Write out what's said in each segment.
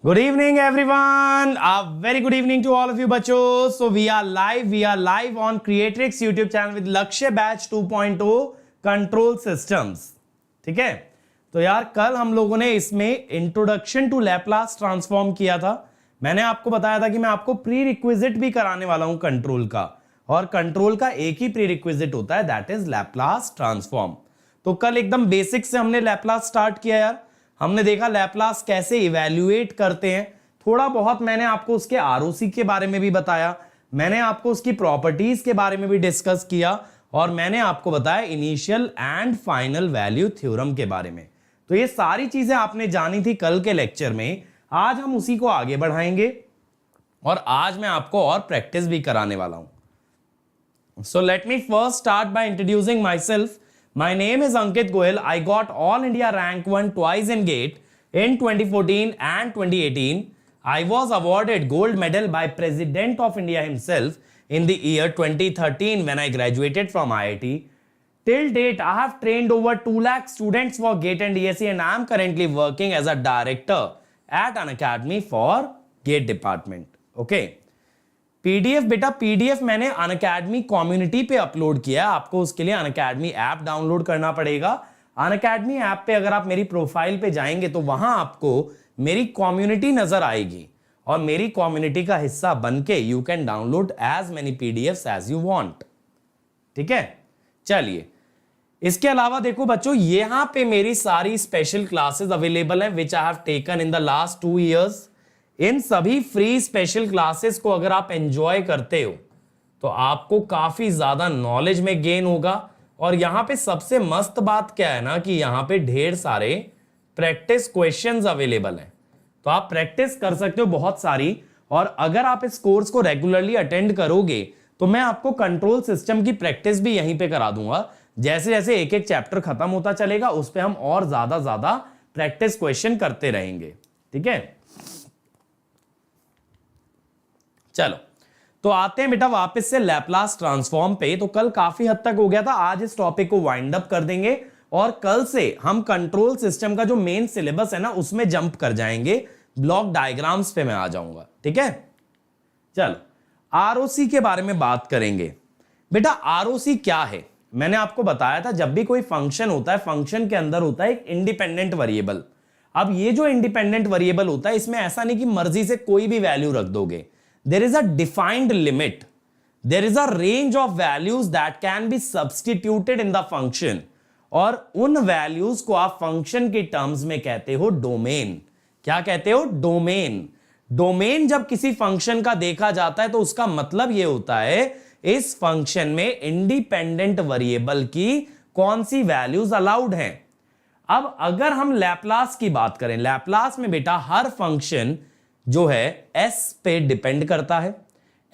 Good evening, everyone. A very good evening to all of you, बच्चों. So we are live on Creatrix YouTube channel with लक्ष्य batch 2.0 control systems. ठीक है, तो यार कल हम लोगों ने इसमें इंट्रोडक्शन टू लैपलास ट्रांसफॉर्म किया था. मैंने आपको बताया था कि मैं आपको प्री रिक्विजिट भी कराने वाला हूं कंट्रोल का, और कंट्रोल का एक ही प्री रिक्विजिट होता है, दैट इज लैपलास ट्रांसफॉर्म. तो कल एकदम बेसिक से हमने लैपलास स्टार्ट किया यार. हमने देखा लैपलास कैसे इवैल्यूएट करते हैं, थोड़ा बहुत मैंने आपको उसके आरओसी के बारे में भी बताया, मैंने आपको उसकी प्रॉपर्टीज के बारे में भी डिस्कस किया, और मैंने आपको बताया initial and final value theorem के बारे में. तो ये सारी चीजें आपने जानी थी कल के लेक्चर में. आज हम उसी को आगे बढ़ाएंगे और आज मैं आपको और प्रैक्टिस भी कराने वाला हूं. So let me first start by introducing my self. My name is Ankit Goyal. I got All India Rank 1 twice in GATE in 2014 and 2018. I was awarded gold medal by President of India himself in the year 2013 when I graduated from IIT. Till date, I have trained over 2 lakh students for GATE and DSE, and I am currently working as a director at an academy for GATE department. Okay. PDF बेटा, PDF मैंने Unacademy community पे upload किया. आपको उसके लिए Unacademy app download करना पड़ेगा. Unacademy app पे अगर आप मेरी प्रोफाइल पे जाएंगे तो वहां आपको मेरी कम्युनिटी नजर आएगी, और मेरी कम्युनिटी का हिस्सा बनके you can download as many PDFs as you want. ठीक है, चलिए. इसके अलावा देखो बच्चों, यहां पे मेरी सारी स्पेशल क्लासेस अवेलेबल हैं which I have taken in the last 2 years. इन सभी फ्री स्पेशल क्लासेस को अगर आप एंजॉय करते हो तो आपको काफी ज्यादा नॉलेज में गेन होगा. और यहां पे सबसे मस्त बात क्या है ना, कि यहां पे ढेर सारे प्रैक्टिस क्वेश्चंस अवेलेबल हैं, तो आप प्रैक्टिस कर सकते हो बहुत सारी. और अगर आप इस कोर्स को रेगुलरली अटेंड करोगे तो मैं आपको कंट्रोल सिस्टम की प्रैक्टिस भी यहीं पे करा दूंगा. जैसे जैसे एक एक चैप्टर खत्म होता चलेगा उस पर हम और ज्यादा प्रैक्टिस क्वेश्चन करते रहेंगे. ठीक है, चलो तो आते हैं बेटा वापस से लैपलास ट्रांसफॉर्म पे. तो कल काफी हद तक हो गया था, आज इस टॉपिक को वाइंड अप कर देंगे और कल से हम कंट्रोल सिस्टम का जो मेन सिलेबस है ना उसमें जंप कर जाएंगे. ब्लॉक डायग्राम्स पे मैं आ जाऊंगा. ठीक है, चलो आरओसी के बारे में बात करेंगे. बेटा आरओसी क्या है, मैंने आपको बताया था जब भी कोई फंक्शन होता है, फंक्शन के अंदर होता है एक इंडिपेंडेंट वेरिएबल. अब ये जो इंडिपेंडेंट वेरिएबल होता है इसमें ऐसा नहीं कि मर्जी से कोई भी वैल्यू रख दोगे. There is a defined limit. There is a range of values that can be substituted in the function. और उन वैल्यूज को आप फंक्शन के टर्म्स में कहते हो डोमेन. क्या कहते हो? डोमेन. डोमेन जब किसी फंक्शन का देखा जाता है तो उसका मतलब यह होता है इस फंक्शन में इंडिपेंडेंट वेरिएबल की कौन सी वैल्यूज अलाउड हैं. अब अगर हम लैपलास की बात करें, लैपलास में बेटा हर फंक्शन जो है s पे डिपेंड करता है.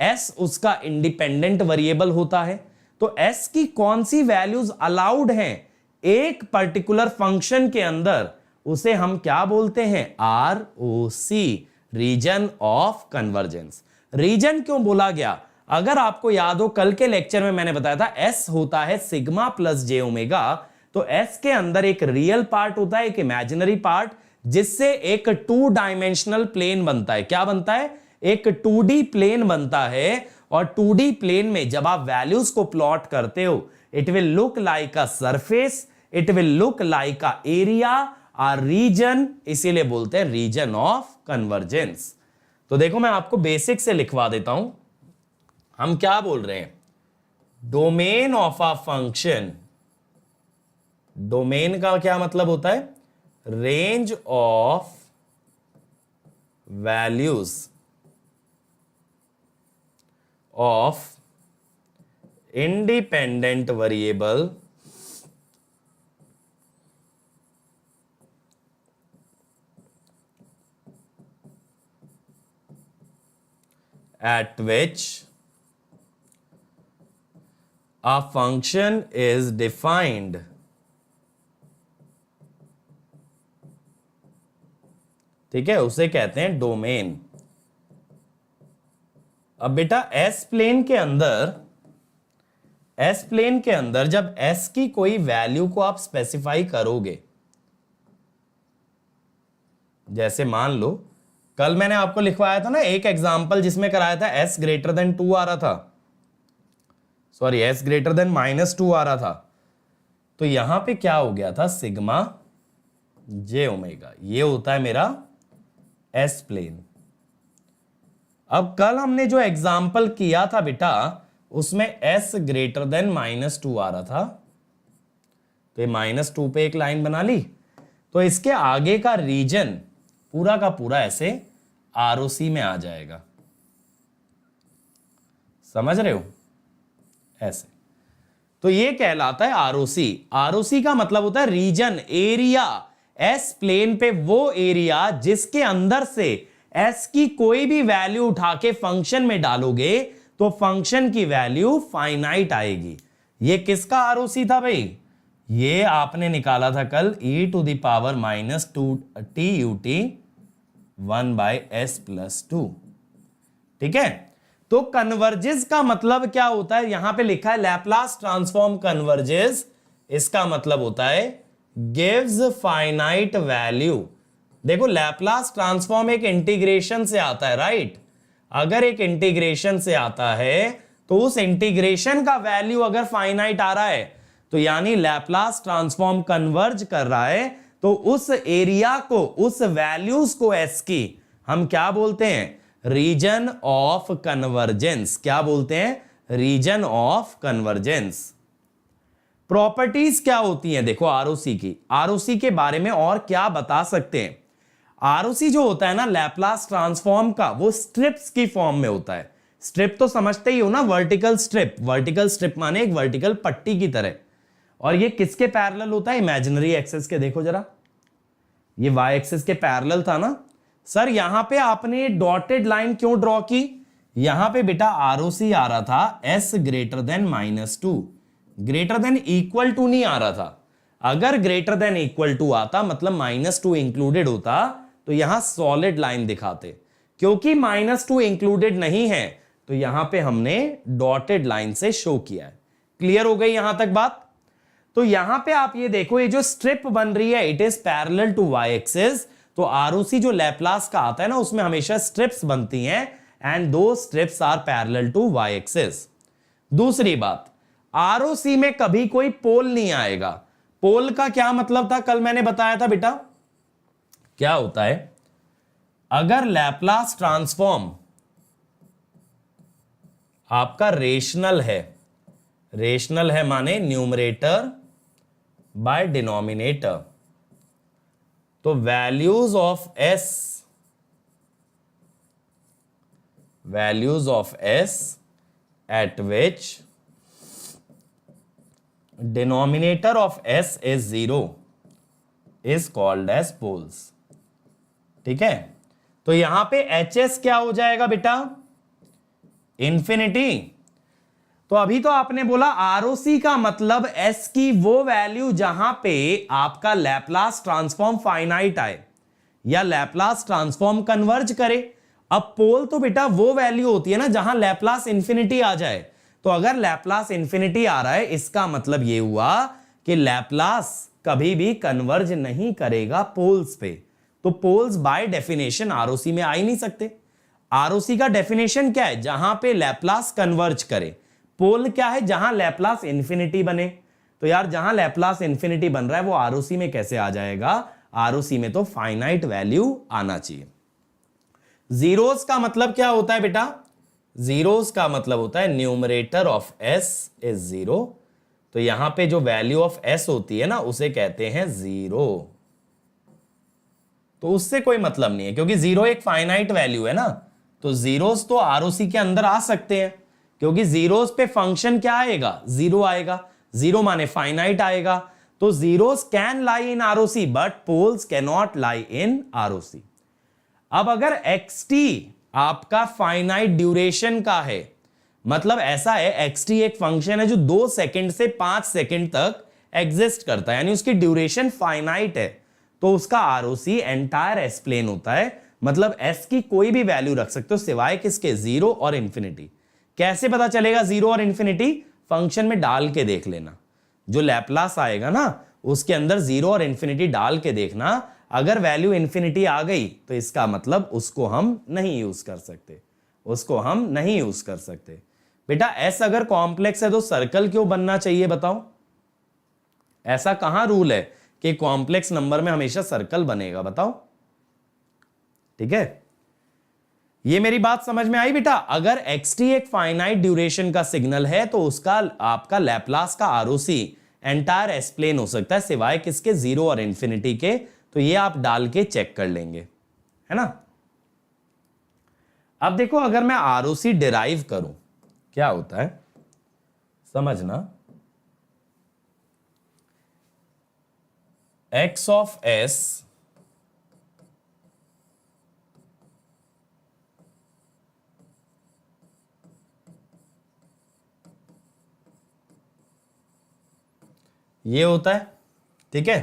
s उसका इंडिपेंडेंट वेरिएबल होता है. तो s की कौन सी वैल्यूज अलाउड हैं एक पर्टिकुलर फंक्शन के अंदर, उसे हम क्या बोलते हैं? ROC, region of convergence. Region क्यों बोला गया? अगर आपको याद हो कल के लेक्चर में मैंने बताया था s होता है सिग्मा प्लस जे ओमेगा. तो s के अंदर एक रियल पार्ट होता है, एक इमेजिनरी पार्ट, जिससे एक 2 डायमेंशनल प्लेन बनता है. क्या बनता है? एक 2D प्लेन बनता है. और 2D प्लेन में जब आप वैल्यूज को प्लॉट करते हो, it will look like a surface, it will look like a area, a region, इसीलिए बोलते हैं रीजन ऑफ कन्वर्जेंस. तो देखो मैं आपको बेसिक से लिखवा देता हूं. हम क्या बोल रहे हैं? Domain of a function. Domain का क्या मतलब होता है? Range of values of independent variable at which a function is defined. ठीक है, उसे कहते हैं डोमेन. अब बेटा एस प्लेन के अंदर जब एस की कोई वैल्यू को आप स्पेसिफाई करोगे, जैसे मान लो कल मैंने आपको लिखवाया था ना एक एग्जांपल जिसमें कराया था s ग्रेटर देन 2 आ रहा था, सॉरी s ग्रेटर देन -2 आ रहा था। तो यहां पे क्या हो गया था, सिग्मा j ओमेगा, ये होता है मेरा s प्लेन। अब कल हमने जो एग्जांपल किया था बेटा उसमें s ग्रेटर देन -2 आ रहा था, तो ये -2 पे एक लाइन बना ली, तो इसके आगे का रीजन पूरा का पूरा ऐसे ROC में आ जाएगा, समझ रहे हो, ऐसे। तो ये कहलाता है ROC। ROC का मतलब होता है रीजन, एरिया, S प्लेन पे वो एरिया जिसके अंदर से S की कोई भी वैल्यू उठा के फंक्शन में डालोगे तो फंक्शन की वैल्यू फाइनाइट आएगी। ये किसका ROC था भाई, ये आपने निकाला था कल e⁻² ut 1/s+2, ठीक है। तो कन्वर्जेस का मतलब क्या होता है, यहां पे लिखा है लैप्लास ट्रांसफॉर्म कन्वर्जेस, इसका मतलब होता है गिव्स फाइनाइट वैल्यू। देखो लैप्लास ट्रांसफॉर्म एक इंटीग्रेशन से आता है, राइट। अगर एक इंटीग्रेशन से आता है तो उस इंटीग्रेशन का वैल्यू अगर फाइनाइट आ रहा है तो यानी लैप्लास ट्रांसफॉर्म कन्वर्ज कर रहा है, तो उस एरिया को, उस वैल्यूज को s की हम क्या बोलते हैं, रीजन ऑफ कन्वर्जेंस। क्या बोलते हैं, रीजन ऑफ कन्वर्जेंस। प्रॉपर्टीज क्या होती हैं देखो ROC की, ROC के बारे में और क्या बता सकते हैं। ROC जो होता है ना लैप्लास ट्रांसफॉर्म का, वो स्ट्रिप्स की फॉर्म में होता है। स्ट्रिप तो समझते ही हो ना, वर्टिकल स्ट्रिप। वर्टिकल स्ट्रिप माने एक वर्टिकल पट्टी की तरह। और ये किसके पैरेलल होता है, इमेजिनरी एक्सिस के। देखो जरा, ये y एक्सिस के पैरेलल था ना। सर यहां पे आपने डॉटेड लाइन क्यों ड्रॉ की, यहां पे बेटा ROC आ रहा था s greater than -2, greater than equal to नहीं आ रहा था। अगर ग्रेटर देन इक्वल टू आता मतलब -2 इंक्लूडेड होता तो यहां सॉलिड लाइन दिखाते। क्योंकि -2 इंक्लूडेड नहीं है तो यहां पे हमने डॉटेड लाइन से शो किया है। क्लियर हो गई यहां तक बात। तो यहां पे आप ये देखो, ये जो स्ट्रिप बन रही है it is parallel to y axis. तो ROC जो लैप्लास का आता है ना उसमें हमेशा स्ट्रिप्स बनती हैं एंड दो strips are parallel to y axis. दूसरी बात, ROC में कभी कोई पोल नहीं आएगा। पोल का क्या मतलब था, कल मैंने बताया था बेटा, क्या होता है, अगर लैप्लास ट्रांसफॉर्म आपका रेशनल है, रेशनल है माने न्यूमरेटर बाय डिनोमिनेटर, तो values of s at which denominator of s is 0 is called as poles. ठीक है, तो यहां पे HS क्या हो जाएगा बेटा, इंफिनिटी। तो अभी तो आपने बोला ROC का मतलब S की वो वैल्यू जहां पे आपका लैप्लास ट्रांसफॉर्म फाइनाइट आए या लैप्लास ट्रांसफॉर्म कन्वर्ज करे। अब पोल तो बेटा वो वैल्यू होती है ना जहां लैप्लास इंफिनिटी आ जाए। तो अगर लैप्लास इंफिनिटी आ रहा है इसका मतलब ये हुआ कि लैप्लास कभी भी कन्वर्ज नहीं करेगा पोल्स पे। तो पोल्स बाय डेफिनेशन ROC में आ ही नहीं सकते। ROC का डेफिनेशन क्या है, जहां पे लैप्लास कन्वर्ज करे। पोल क्या है, जहां लैप्लास इंफिनिटी बने। तो यार जहां लैप्लास इंफिनिटी बन रहा है वो ROC में कैसे आ जाएगा, ROC में तो फाइनाइट वैल्यू आना चाहिए। जीरोस का मतलब क्या होता है बेटा, जीरोस का मतलब होता है न्यूमरेटर ऑफ S इज 0। तो यहां पे जो वैल्यू ऑफ S होती है ना उसे कहते हैं 0। तो उससे कोई मतलब नहीं है क्योंकि 0 एक फाइनाइट वैल्यू है ना। तो जीरोस तो ROC के अंदर आ सकते हैं क्योंकि जीरोस पे फंक्शन क्या आएगा, 0 आएगा। 0 माने फाइनाइट आएगा। तो zeros can lie in ROC but poles can not lie in ROC। अब अगर xt आपका फाइनाइट ड्यूरेशन का है, मतलब ऐसा है xt एक फंक्शन है जो 2 सेकंड से 5 सेकंड तक एग्जिस्ट करता है, यानी उसकी ड्यूरेशन फाइनाइट है, तो उसका ROC एंटायर एस प्लेन होता है। मतलब s की कोई भी वैल्यू रख सकते हो सिवाय किसके, 0 और इंफिनिटी। कैसे पता चलेगा 0 और इंफिनिटी, फंक्शन में डाल के देख लेना। जो लैप्लास आएगा ना उसके अंदर 0 और इंफिनिटी डाल के देखना। अगर वैल्यू इंफिनिटी आ गई तो इसका मतलब उसको हम नहीं यूज कर सकते, उसको हम नहीं यूज कर सकते। बेटा एस अगर कॉम्प्लेक्स है तो सर्कल क्यों बनना चाहिए बताओ? ऐसा कहां रूल है कि कॉम्प्लेक्स नंबर में हमेशा सर्कल बनेगा? बताओ। ठीक है, ये मेरी बात समझ में आई बेटा? अगर xt एक फाइनाइट ड्यूरेशन का सिग्नल है तो उसका आपका लैप्लास का आरओसी एंटायर एस प्लेन हो सकता है, सिवाय किसके? जीरो और इंफिनिटी के। तो ये आप डाल के चेक कर लेंगे, है ना। अब देखो अगर मैं आरओसी डिराइव करूं क्या होता है, समझना। x ऑफ s ये होता है, ठीक है।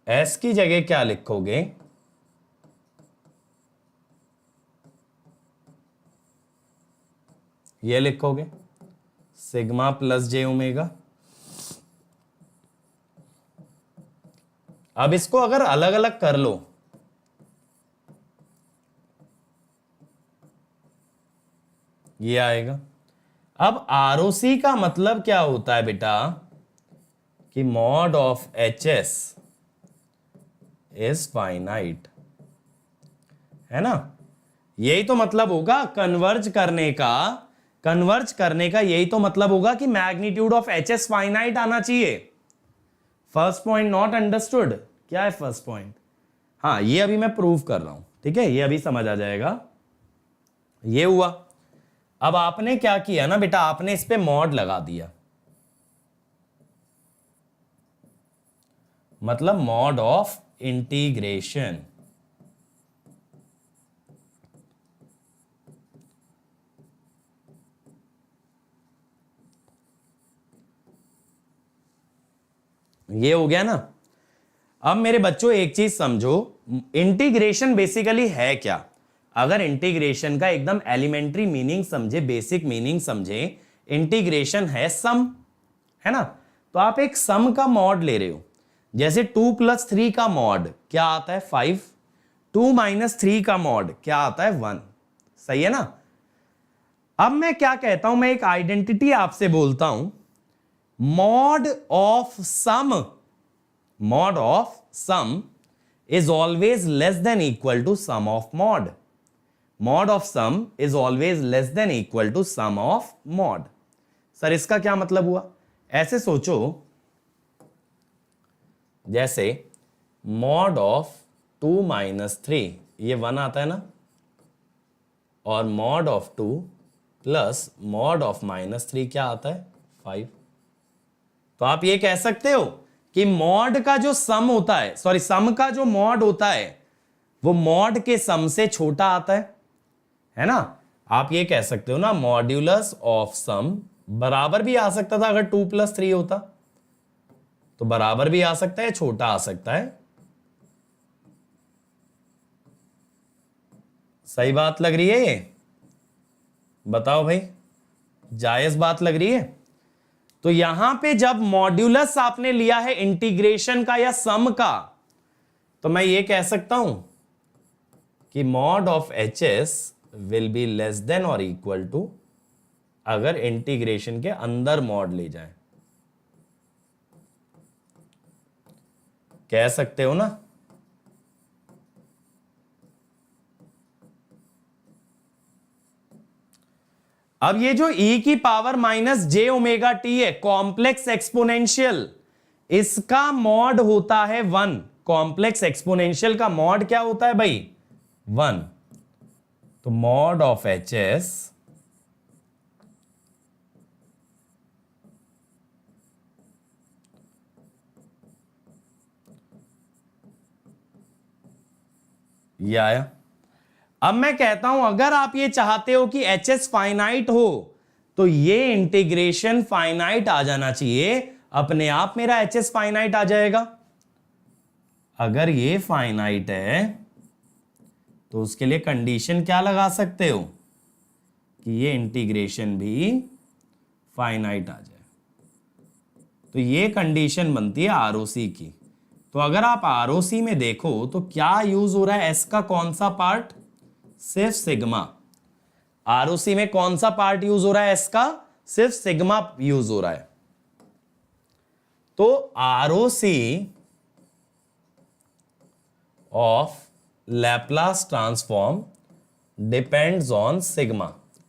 s की जगह क्या लिखोगे? ये लिखोगे सिग्मा प्लस जे ओमेगा। अब इसको अगर अलग अलग कर लो, ये आएगा। अब आरओसी का मतलब क्या होता है बेटा? कि mod of H S is finite, है ना। यही तो मतलब होगा कन्वर्ज करने का, कन्वर्ज करने का यही तो मतलब होगा कि magnitude of H S finite आना चाहिए। First point not understood? क्या है फर्स्ट पॉइंट? हाँ, ये अभी मैं प्रूव कर रहा हूं, ठीक है, ये अभी समझ आ जाएगा। ये हुआ। अब आपने क्या किया ना बेटा, आपने इस पे मॉड लगा दिया, मतलब मॉड ऑफ इंटीग्रेशन। ये हो गया ना। अब मेरे बच्चों एक चीज समझो, इंटीग्रेशन बेसिकली है क्या? अगर इंटीग्रेशन का एकदम एलिमेंट्री मीनिंग समझे, बेसिक मीनिंग समझे, इंटीग्रेशन है सम, है ना। तो आप एक सम का मॉड ले रहे हो। जैसे 2 + 3 का मॉड क्या आता है? 5। 2 - 3 का मॉड क्या आता है? 1। सही है ना। अब मैं क्या कहता हूं, मैं एक आइडेंटिटी आपसे बोलता हूं, mod of sum, mod of sum is always less than equal to sum of mod. Mod of sum is always less than equal to sum of mod. Sir इसका क्या मतलब हुआ? ऐसे सोचो, जैसे मॉड ऑफ 2 - 3 ये 1 आता है ना, और mod of 2 plus mod of -3 क्या आता है? 5। तो आप ये कह सकते हो कि मॉड का जो सम होता है, सॉरी सम का जो मॉड होता है वो मॉड के सम से छोटा आता है ना। आप ये कह सकते हो ना, मॉड्यूलस ऑफ सम बराबर भी आ सकता था अगर 2 + 3 होता, तो बराबर भी आ सकता है, छोटा आ सकता है। सही बात लग रही है ये? बताओ भाई, जायज बात लग रही है? तो यहां पे जब मॉड्यूलस आपने लिया है इंटीग्रेशन का या सम का, तो मैं ये कह सकता हूं कि mod of H S will be less than और इक्वल टू, अगर इंटीग्रेशन के अंदर मॉड ले जाए, कह सकते हो ना। अब ये जो e की पावर -j ω t है, कॉम्प्लेक्स एक्सपोनेंशियल, इसका मॉड होता है 1। कॉम्प्लेक्स एक्सपोनेंशियल का मॉड क्या होता है भाई? 1। तो मॉड ऑफ एच एस ये आया। अब मैं कहता हूं अगर आप ये चाहते हो कि एच एस फाइनाइट हो तो ये इंटीग्रेशन फाइनाइट आ जाना चाहिए, अपने आप मेरा एच एस फाइनाइट आ जाएगा। अगर ये फाइनाइट है तो उसके लिए कंडीशन क्या लगा सकते हो कि ये इंटीग्रेशन भी फाइनाइट आ जाए। तो ये कंडीशन बनती है आरओसी की। तो अगर आप आरओसी में देखो तो क्या यूज हो रहा है, एस का कौन सा पार्ट, सिर्फ सिग्मा। आरओसी में कौन सा पार्ट यूज हो रहा है, एस का सिर्फ सिग्मा यूज हो रहा है। तो ROC of Laplace transform depends on sigma.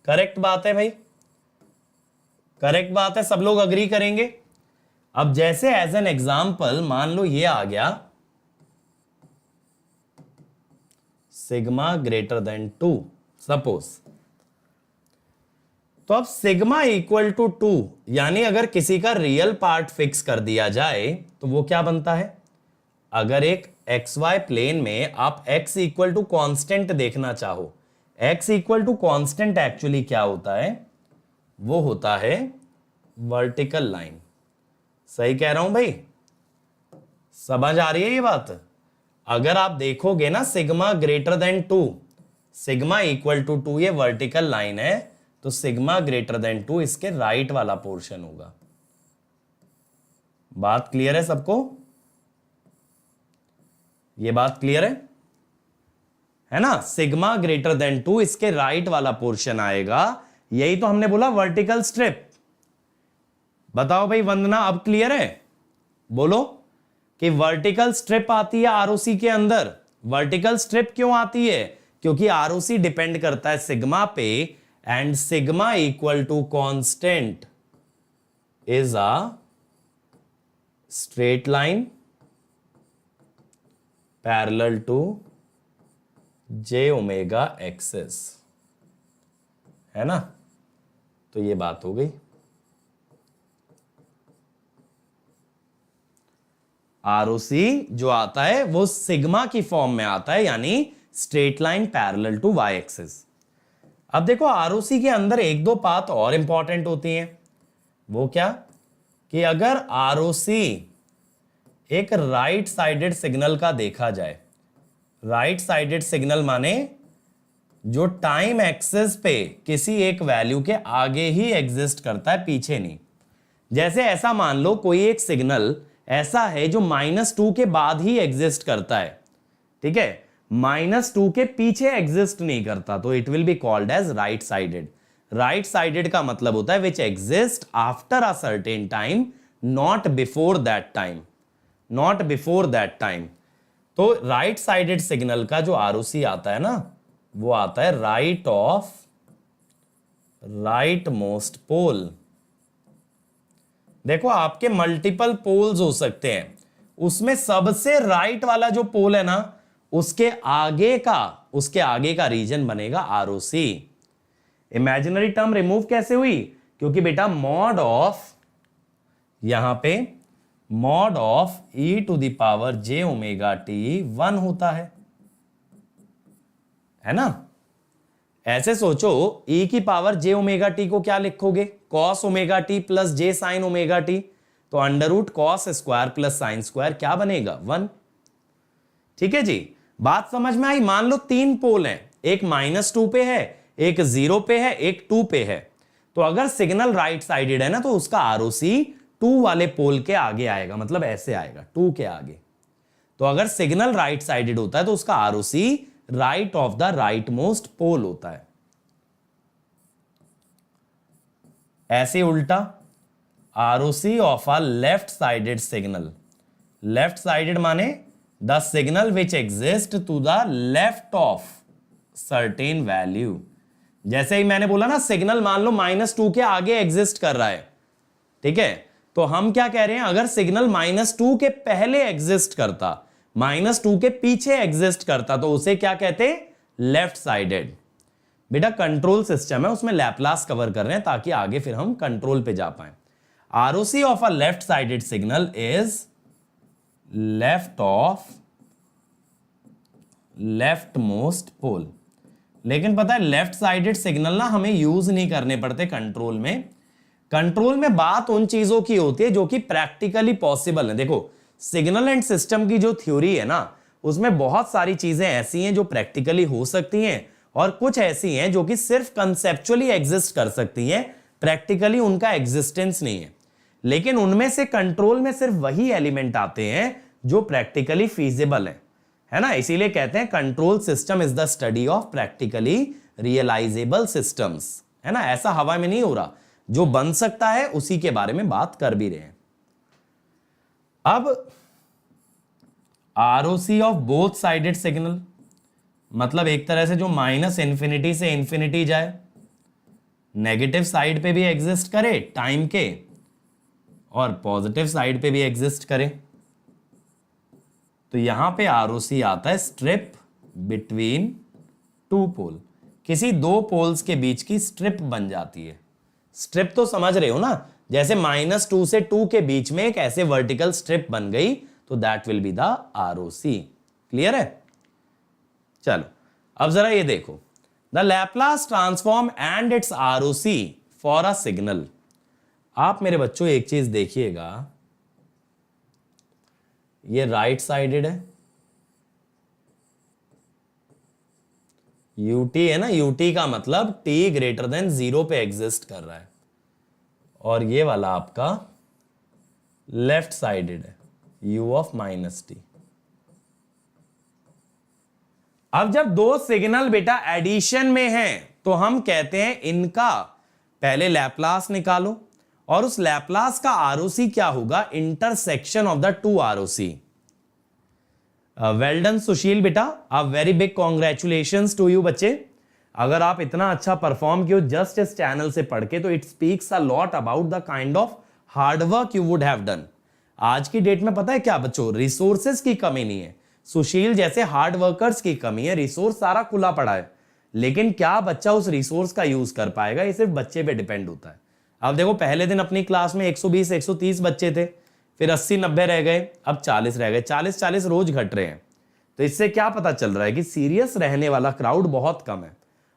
Correct बात है भाई, करेक्ट बात है, सब लोग अग्री करेंगे। अब जैसे एज एन एग्जाम्पल मान लो ये आ गया सिग्मा ग्रेटर देन 2 सपोज। तो अब सिग्मा इक्वल टू 2 यानी अगर किसी का रियल पार्ट फिक्स कर दिया जाए तो वो क्या बनता है, अगर एक XY प्लेन में आप x इक्वल टू कॉन्स्टेंट देखना चाहो, x equal to constant actually क्या होता है, वो होता है वर्टिकल लाइन। सही कह रहा हूं भाई, समझ आ रही है ये बात। अगर आप देखोगे ना sigma greater than 2, sigma equal to 2 ये वर्टिकल लाइन है, तो सिग्मा ग्रेटर देन 2 इसके राइट वाला पोर्शन होगा। बात क्लियर है सबको, ये बात क्लियर है ना। सिग्मा ग्रेटर देन 2 इसके राइट वाला पोर्शन आएगा, यही तो हमने बोला वर्टिकल स्ट्रिप। बताओ भाई वंदना, अब क्लियर है, बोलो कि वर्टिकल स्ट्रिप आती है आरओसी के अंदर। वर्टिकल स्ट्रिप क्यों आती है, क्योंकि आरओसी डिपेंड करता है सिग्मा पे, and sigma equal to constant is a straight line parallel to j omega axis, है ना। तो ये बात हो गई। आरओसी जो आता है वो सिग्मा की फॉर्म में आता है, यानी straight line parallel to y axis. अब देखो आरओसी के अंदर एक दो बात और इंपॉर्टेंट होती हैं। वो क्या, कि अगर आरओसी एक राइट साइडेड सिग्नल का देखा जाए, राइट साइडेड सिग्नल माने जो टाइम एक्सिस पे किसी एक वैल्यू के आगे ही एग्जिस्ट करता है, पीछे नहीं। जैसे ऐसा मान लो कोई एक सिग्नल ऐसा है जो -2 के बाद ही एग्जिस्ट करता है, ठीक है, -2 के पीछे एग्जिस्ट नहीं करता, तो it will be called as right sided. Right sided का मतलब होता है which exist after a certain time, not before that time, not before that time. तो राइट साइडेड सिग्नल का जो आरओसी आता है ना, वो आता है right of right most pole. देखो आपके मल्टीपल पोल्स हो सकते हैं, उसमें सबसे राइट वाला जो पोल है ना, उसके आगे का रीजन बनेगा आरओसी। इमेजिनरी टर्म रिमूव कैसे हुई, क्योंकि बेटा मॉड ऑफ, यहां पे mod of e to the power j omega t 1 होता है ना। ऐसे सोचो e की पावर j ओमेगा टी को क्या लिखोगे, cos omega T plus j sine omega T, तो under root cos square plus sine square क्या बनेगा, 1। ठीक है जी, बात समझ में आई। मान लो 3 पोल हैं, एक -2 पे है, एक 0 पे है, एक 2 पे है। तो अगर सिग्नल राइट साइडेड है ना, तो उसका आरओसी 2 वाले पोल के आगे आएगा, मतलब ऐसे आएगा 2 के आगे। तो अगर सिग्नल राइट साइडेड होता है तो उसका ROC right of the right most pole होता है। ऐसे उल्टा ROC of a left sided signal, left sided माने the signal which exist to the left of certain value. जैसे ही मैंने बोला ना, सिग्नल मान लो -2 के आगे एग्जिस्ट कर रहा है, ठीक है, तो हम क्या कह रहे हैं, अगर सिग्नल -2 के पहले एग्जिस्ट करता, -2 के पीछे एग्जिस्ट करता, तो उसे क्या कहते, लेफ्ट साइडेड। बेटा कंट्रोल सिस्टम है, उसमें लैप्लास कवर कर रहे हैं ताकि आगे फिर हम कंट्रोल पे जा पाए। ROC of a left sided signal is left of leftmost pole. लेकिन पता है लेफ्ट साइडेड सिग्नल ना हमें यूज नहीं करने पड़ते कंट्रोल में। कंट्रोल में बात उन चीजों की होती है जो कि प्रैक्टिकली पॉसिबल है। देखो सिग्नल एंड सिस्टम की जो थ्योरी है ना, उसमें बहुत सारी चीजें ऐसी हैं जो प्रैक्टिकली हो सकती हैं, और कुछ ऐसी हैं जो कि सिर्फ कंसेप्चुअली एग्जिस्ट कर सकती हैं, प्रैक्टिकली उनका एग्जिस्टेंस नहीं है, लेकिन उनमें से कंट्रोल में सिर्फ वही एलिमेंट आते हैं जो प्रैक्टिकली फीजिबल है ना। इसीलिए कहते हैं control system is the study of practically realisable systems, है ना। ऐसा हवा में नहीं हो रहा, जो बन सकता है उसी के बारे में बात कर भी रहे हैं। अब ROC of both sided signal, मतलब एक तरह से जो माइनस इंफिनिटी से इंफिनिटी जाए, नेगेटिव साइड पे भी एग्जिस्ट करे टाइम के, और पॉजिटिव साइड पे भी एग्जिस्ट करे, तो यहां पे आरओसी आता है स्ट्रिप बिटवीन टू पोल। किसी दो पोल्स के बीच की स्ट्रिप बन जाती है। स्ट्रिप तो समझ रहे हो ना, जैसे -2 से 2 के बीच में एक ऐसे वर्टिकल स्ट्रिप बन गई, तो that will be the ROC. Clear है? चलो अब जरा ये देखो, the Laplace transform and it's ROC for a signal. आप मेरे बच्चों एक चीज देखिएगा, ये राइट साइडेड है, यूटी है ना, यूटी का मतलब t ग्रेटर देन 0 पे एग्जिस्ट कर रहा है, और ये वाला आपका लेफ्ट साइडेड है, u ऑफ -t। अब जब दो सिग्नल बेटा एडिशन में हैं, तो हम कहते हैं इनका पहले लैप्लास निकालो, और उस लैप्लास का आरओसी क्या होगा, intersection of the two ROC. Well done Sushil बेटा, a very big congratulations to you बच्चे। अगर आप इतना अच्छा परफॉर्म किए जस्ट इस चैनल से पढ़ के, तो it speaks a lot about the kind of hard work you would have done. आज की डेट में पता है क्या बच्चों, रिसोर्सेज की कमी नहीं है, सुशील जैसे हार्ड वर्कर्स की कमी है। रिसोर्स सारा खुला पड़ा है, लेकिन क्या बच्चा उस रिसोर्स का यूज कर पाएगा, ये सिर्फ बच्चे पे डिपेंड होता है। अब देखो, पहले दिन अपनी क्लास में 120 130 बच्चे थे, फिर 80 90 रह गए, अब 40 रह गए, 40 रोज घट रहे हैं। तो इससे क्या पता चल रहा है कि सीरियस रहने वाला क्राउड बहुत कम है,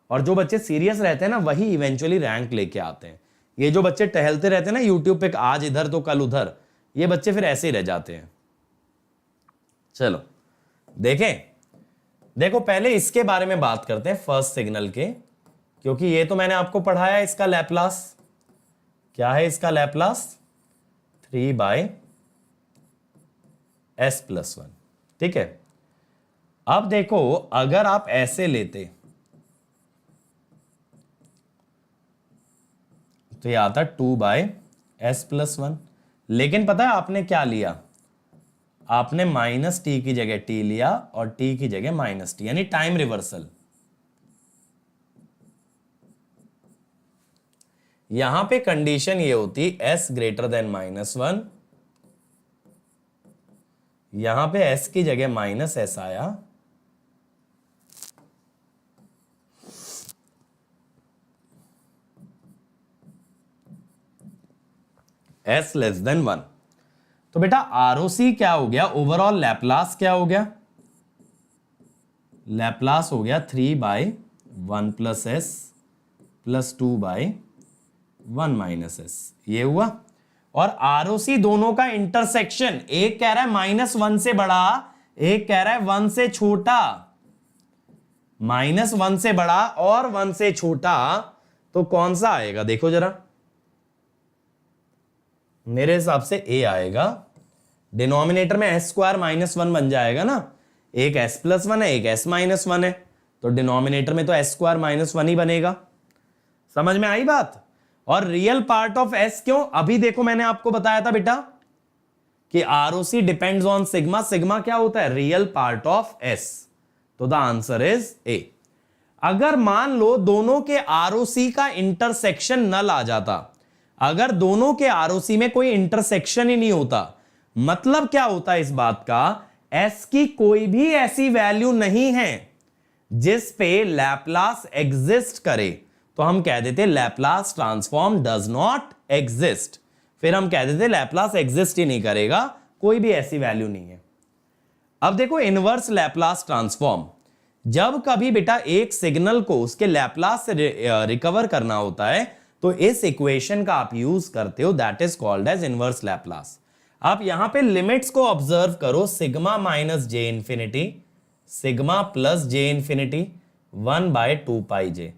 और जो बच्चे सीरियस रहते हैं ना, वही इवेंचुअली रैंक लेके आते हैं। ये जो बच्चे टहलते रहते हैं ना यूट्यूब पे, आज इधर तो कल उधर, ये बच्चे फिर ऐसे ही रह जाते हैं। चलो देखें, देखो पहले इसके बारे में बात करते हैं, फर्स्ट सिग्नल के, क्योंकि ये तो मैंने आपको पढ़ाया। इसका लैप्लास क्या है, इसका लैप्लास 3/s+1, ठीक है। अब देखो, अगर आप ऐसे लेते तो ये आता 2/s+1, लेकिन पता है आपने क्या लिया, आपने -t की जगह t लिया और t की जगह -t, यानी टाइम रिवर्सल। यहां पे कंडीशन ये होती s ग्रेटर देन -1, यहां पे s की जगह -s आया, s लेस देन 1। तो बेटा आरओसी क्या हो गया, ओवरऑल लैप्लास क्या हो गया, लैप्लास हो गया 3/1 + s + 2/1 - s, ये हुआ। और आरओसी दोनों का इंटरसेक्शन, एक कह रहा है -1 से बड़ा, एक कह रहा है 1 से छोटा, -1 से बड़ा और 1 से छोटा, तो कौन सा आएगा देखो जरा। मेरे हिसाब से ए आएगा, डिनोमिनेटर में s² -1 बन जाएगा ना, एक s+1 है, एक s -1 है, तो डिनोमिनेटर में तो s² -1 ही बनेगा। समझ में आई बात? और रियल पार्ट ऑफ s क्यों, अभी देखो मैंने आपको बताया था बेटा कि ROC depends on sigma. Sigma क्या होता है, रियल पार्ट ऑफ s, तो द आंसर इज ए। अगर मान लो दोनों के आरओसी का इंटरसेक्शन नल आ जाता, अगर दोनों के आरओसी में कोई इंटरसेक्शन ही नहीं होता, मतलब क्या होता है इस बात का, s की कोई भी ऐसी वैल्यू नहीं है जिस पे लैप्लास एग्जिस्ट करे, तो हम कह देते Laplace transform does not exist. फिर हम कह देते लैप्लास एग्जिस्ट ही नहीं करेगा, कोई भी ऐसी वैल्यू नहीं है। अब देखो इनवर्स लैप्लास ट्रांसफॉर्म, जब कभी बेटा एक सिग्नल को उसके लैप्लास से रिकवर करना होता है, तो इस इक्वेशन का आप यूज करते हो, that is called as inverse Laplace. आप यहां पे लिमिट्स को ऑब्जर्व करो, sigma -j infinity, sigma +j infinity, 1/2πj,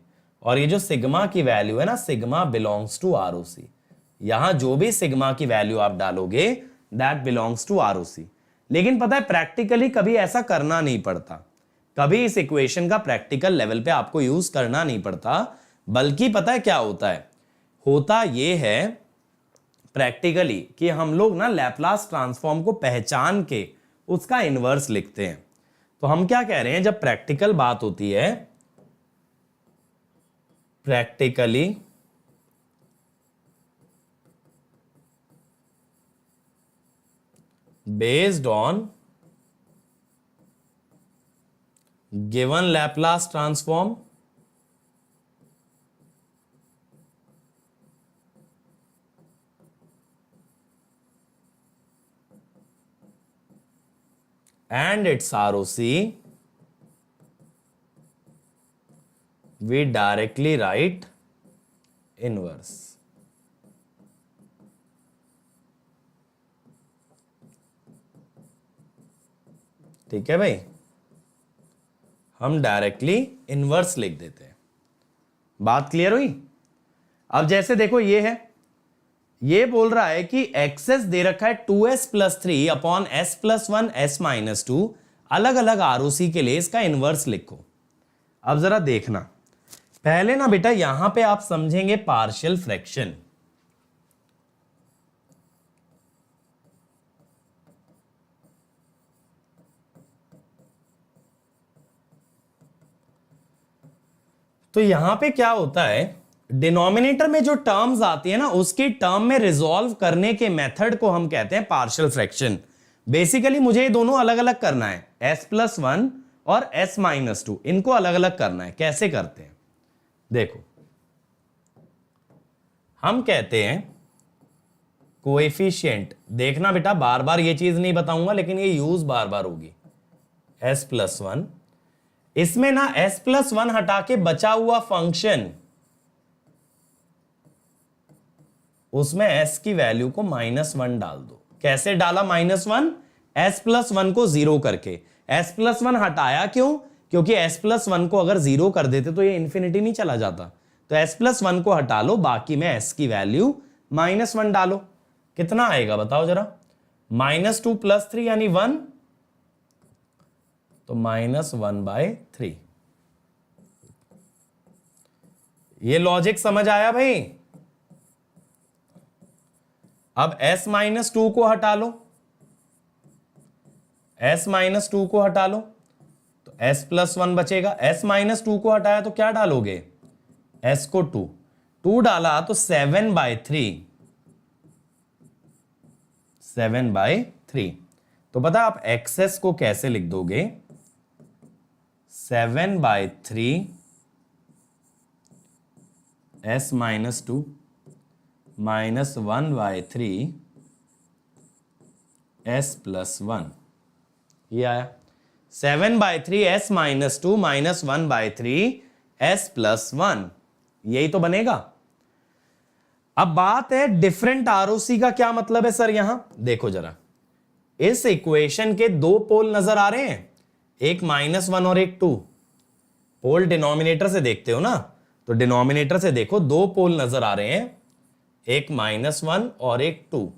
और ये जो सिग्मा की वैल्यू है ना, सिग्मा बिलोंग्स टू आरओसी। यहां जो भी सिग्मा की वैल्यू आप डालोगे दैट बिलोंग्स टू आरओसी। लेकिन पता है प्रैक्टिकली कभी ऐसा करना नहीं पड़ता, कभी इस इक्वेशन का प्रैक्टिकल लेवल पे आपको यूज करना नहीं पड़ता, बल्कि पता है क्या होता है, होता ये है प्रैक्टिकली कि हम लोग ना लैप्लास ट्रांसफॉर्म को पहचान के उसका इनवर्स लिखते हैं। तो हम क्या कह रहे हैं, जब प्रैक्टिकल बात होती है, practically based on given Laplace transform and its ROC, we directly write inverse. ठीक है भाई, हम डायरेक्टली इनवर्स लिख देते हैं। बात क्लियर हुई? अब जैसे देखो ये है, ये बोल रहा है कि एक्सेस दे रखा है 2s plus 3 upon s plus 1 s minus 2, अलग अलग आरओसी के लिए इसका इनवर्स लिखो। अब जरा देखना, पहले ना बेटा यहां पे आप समझेंगे पार्शियल फ्रैक्शन। तो यहां पे क्या होता है, डिनोमिनेटर में जो टर्म्स आती है ना, उसकी टर्म में रिजॉल्व करने के मेथड को हम कहते हैं पार्शियल फ्रैक्शन। बेसिकली मुझे ये दोनों अलग अलग करना है, s प्लस 1 और s माइनस 2, इनको अलग अलग करना है। कैसे करते हैं देखो, हम कहते हैं कोएफिशिएंट, देखना बेटा बार बार ये चीज नहीं बताऊंगा, लेकिन ये यूज बार बार होगी। s प्लस 1, इसमें ना s प्लस 1 हटा के बचा हुआ फंक्शन, उसमें s की वैल्यू को -1 डाल दो। कैसे डाला -1? s प्लस 1 को 0 करके। s प्लस 1 हटाया क्यों? क्योंकि s प्लस 1 को अगर 0 कर देते तो ये इंफिनिटी नहीं चला जाता। तो s प्लस 1 को हटा लो, बाकी में s की वैल्यू -1 डालो। कितना आएगा बताओ जरा? -2 प्लस 3 यानी 1, तो -1/3। ये लॉजिक समझ आया भाई? अब s माइनस 2 को हटा लो, s माइनस 2 को हटा लो तो s प्लस 1 बचेगा। s माइनस 2 को हटाया तो क्या डालोगे? s को 2 डाला तो 7/3, 7/3। तो पता आप एक्सेस को कैसे लिख दोगे? 7/3 s माइनस 2 -1/3 s प्लस 1, ये आया 7/3 s माइनस 2 -1/3 s प्लस 1, यही तो बनेगा। अब बात है डिफरेंट आरओसी का क्या मतलब है सर? यहां देखो जरा, इस इक्वेशन के दो पोल नजर आ रहे हैं, एक -1 और एक 2। पोल डिनोमिनेटर से देखते हो ना, तो डिनोमिनेटर से देखो, दो पोल नजर आ रहे हैं, एक -1 और एक 2।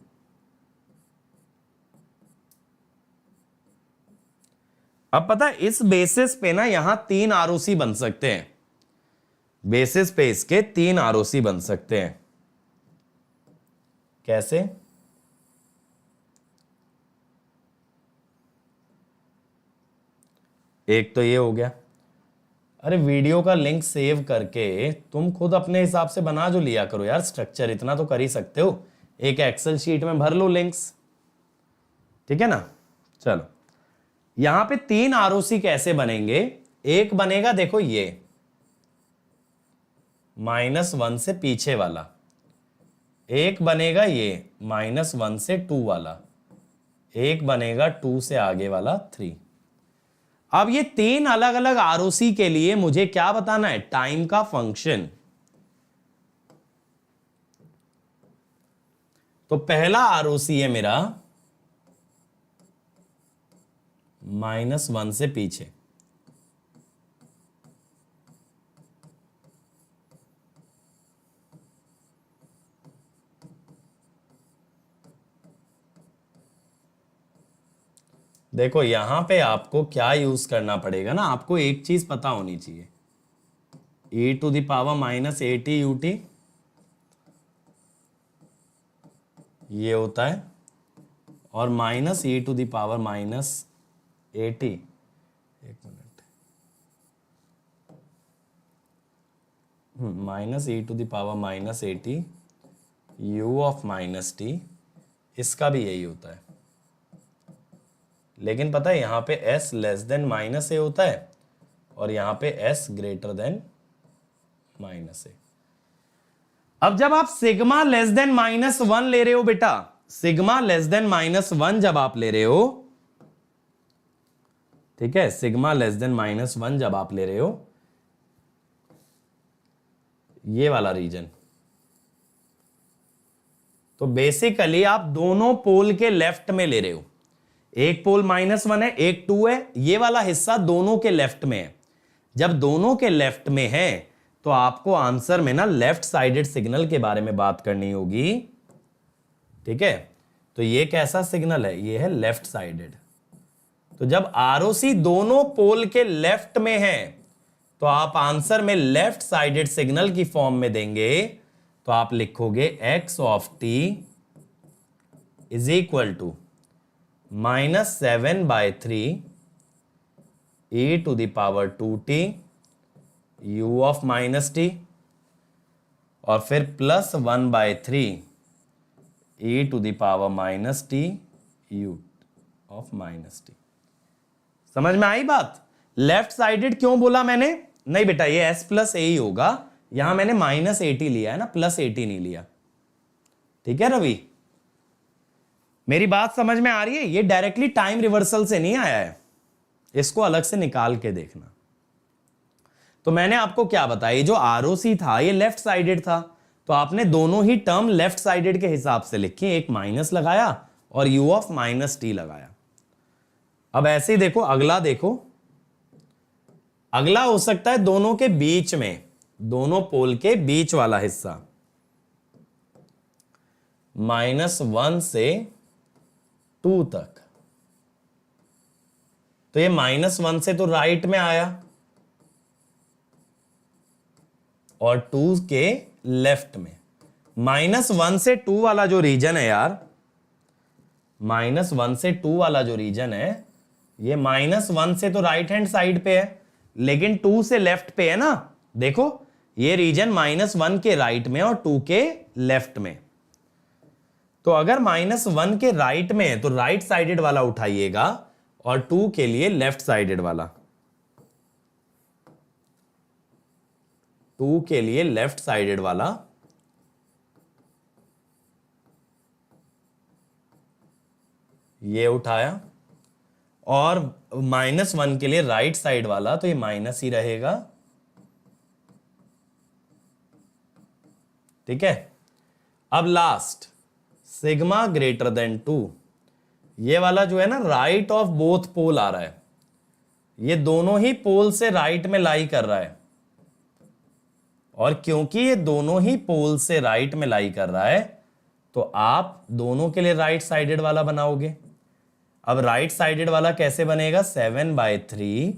अब पता है इस बेसिस पे ना यहां 3 आरओसी बन सकते हैं, बेसिस पे इसके 3 आरओसी बन सकते हैं। कैसे? एक तो ये हो गया। अरे वीडियो का लिंक सेव करके तुम खुद अपने हिसाब से बना जो लिया करो यार, स्ट्रक्चर इतना तो कर ही सकते हो, एक एक्सेल शीट में भर लो लिंक्स, ठीक है ना। चलो यहां पे 3 आरओसी कैसे बनेंगे? एक बनेगा देखो ये -1 से पीछे वाला, एक बनेगा ये -1 से 2 वाला, एक बनेगा 2 से आगे वाला 3। अब ये 3 अलग अलग आरओसी के लिए मुझे क्या बताना है? टाइम का फंक्शन। तो पहला आरओसी है मेरा -1 से पीछे, देखो यहां पे आपको क्या यूज करना पड़ेगा ना, आपको एक चीज पता होनी चाहिए, e to the power minus A T U T ये होता है, और minus e to the power minus A T, एक minute, minus e to the power minus A T u of minus T, इसका भी यही होता है। लेकिन पता है यहां पे s लेस देन माइनस ए होता है और यहां पे s ग्रेटर देन माइनस ए। अब जब आप sigma less than minus one ले रहे हो बेटा, sigma less than minus one जब आप ले रहे हो, ठीक है, sigma less than minus one जब आप ले रहे हो, ये वाला रीजन, तो बेसिकली आप दोनों पोल के लेफ्ट में ले रहे हो, एक पोल माइनस वन है एक टू है, ये वाला हिस्सा दोनों के लेफ्ट में है। जब दोनों के लेफ्ट में है तो आपको आंसर में ना लेफ्ट साइडेड सिग्नल के बारे में बात करनी होगी, ठीक है। तो ये कैसा सिग्नल है, ये है लेफ्ट साइडेड। तो जब आरओसी दोनों पोल के लेफ्ट में है तो आप आंसर में लेफ्ट साइडेड सिग्नल की फॉर्म में देंगे, तो आप लिखोगे x of t is equal to -7/3 e to the power 2t u of minus t, और फिर +1/3 e to the power minus t u of minus t. समझ में आई बात? लेफ्ट साइडेड क्यों बोला मैंने? नहीं बेटा ये s प्लस ए ही होगा, यहां मैंने -80 लिया है ना, +80 नहीं लिया, ठीक है रवि? मेरी बात समझ में आ रही है? ये डायरेक्टली टाइम रिवर्सल से नहीं आया है, इसको अलग से निकाल के देखना। तो मैंने आपको क्या बताया, जो आरओसी था ये लेफ्ट साइडेड था, तो आपने दोनों ही टर्म लेफ्ट साइडेड के हिसाब से लिखी, एक माइनस लगाया और u ऑफ माइनस टी लगाया। अब ऐसे ही देखो, अगला देखो, अगला हो सकता है दोनों के बीच में, दोनों पोल के बीच वाला हिस्सा, -1 से 2 तक। तो ये -1 से तो राइट में आया और 2 के लेफ्ट में। -1 से 2 वाला जो रीजन है यार, -1 से 2 वाला जो रीजन है, ये -1 से तो राइट हैंड साइड पे है, लेकिन 2 से लेफ्ट पे है ना। देखो ये रीजन -1 के राइट में और 2 के लेफ्ट में। तो अगर -1 के राइट में है तो राइट साइडेड वाला उठाइएगा और 2 के लिए लेफ्ट साइडेड वाला, 2 के लिए लेफ्ट साइडेड वाला, ये उठाया, और -1 के लिए राइट साइड वाला, तो ये माइनस ही रहेगा, ठीक है। अब लास्ट सिग्मा ग्रेटर देन 2, ये वाला जो है ना राइट ऑफ बोथ पोल आ रहा है, ये दोनों ही पोल से राइट में लाई कर रहा है, और क्योंकि ये दोनों ही पोल से राइट में लाई कर रहा है तो आप दोनों के लिए राइट साइडेड वाला बनाओगे। अब राइट साइडेड वाला कैसे बनेगा, 7/3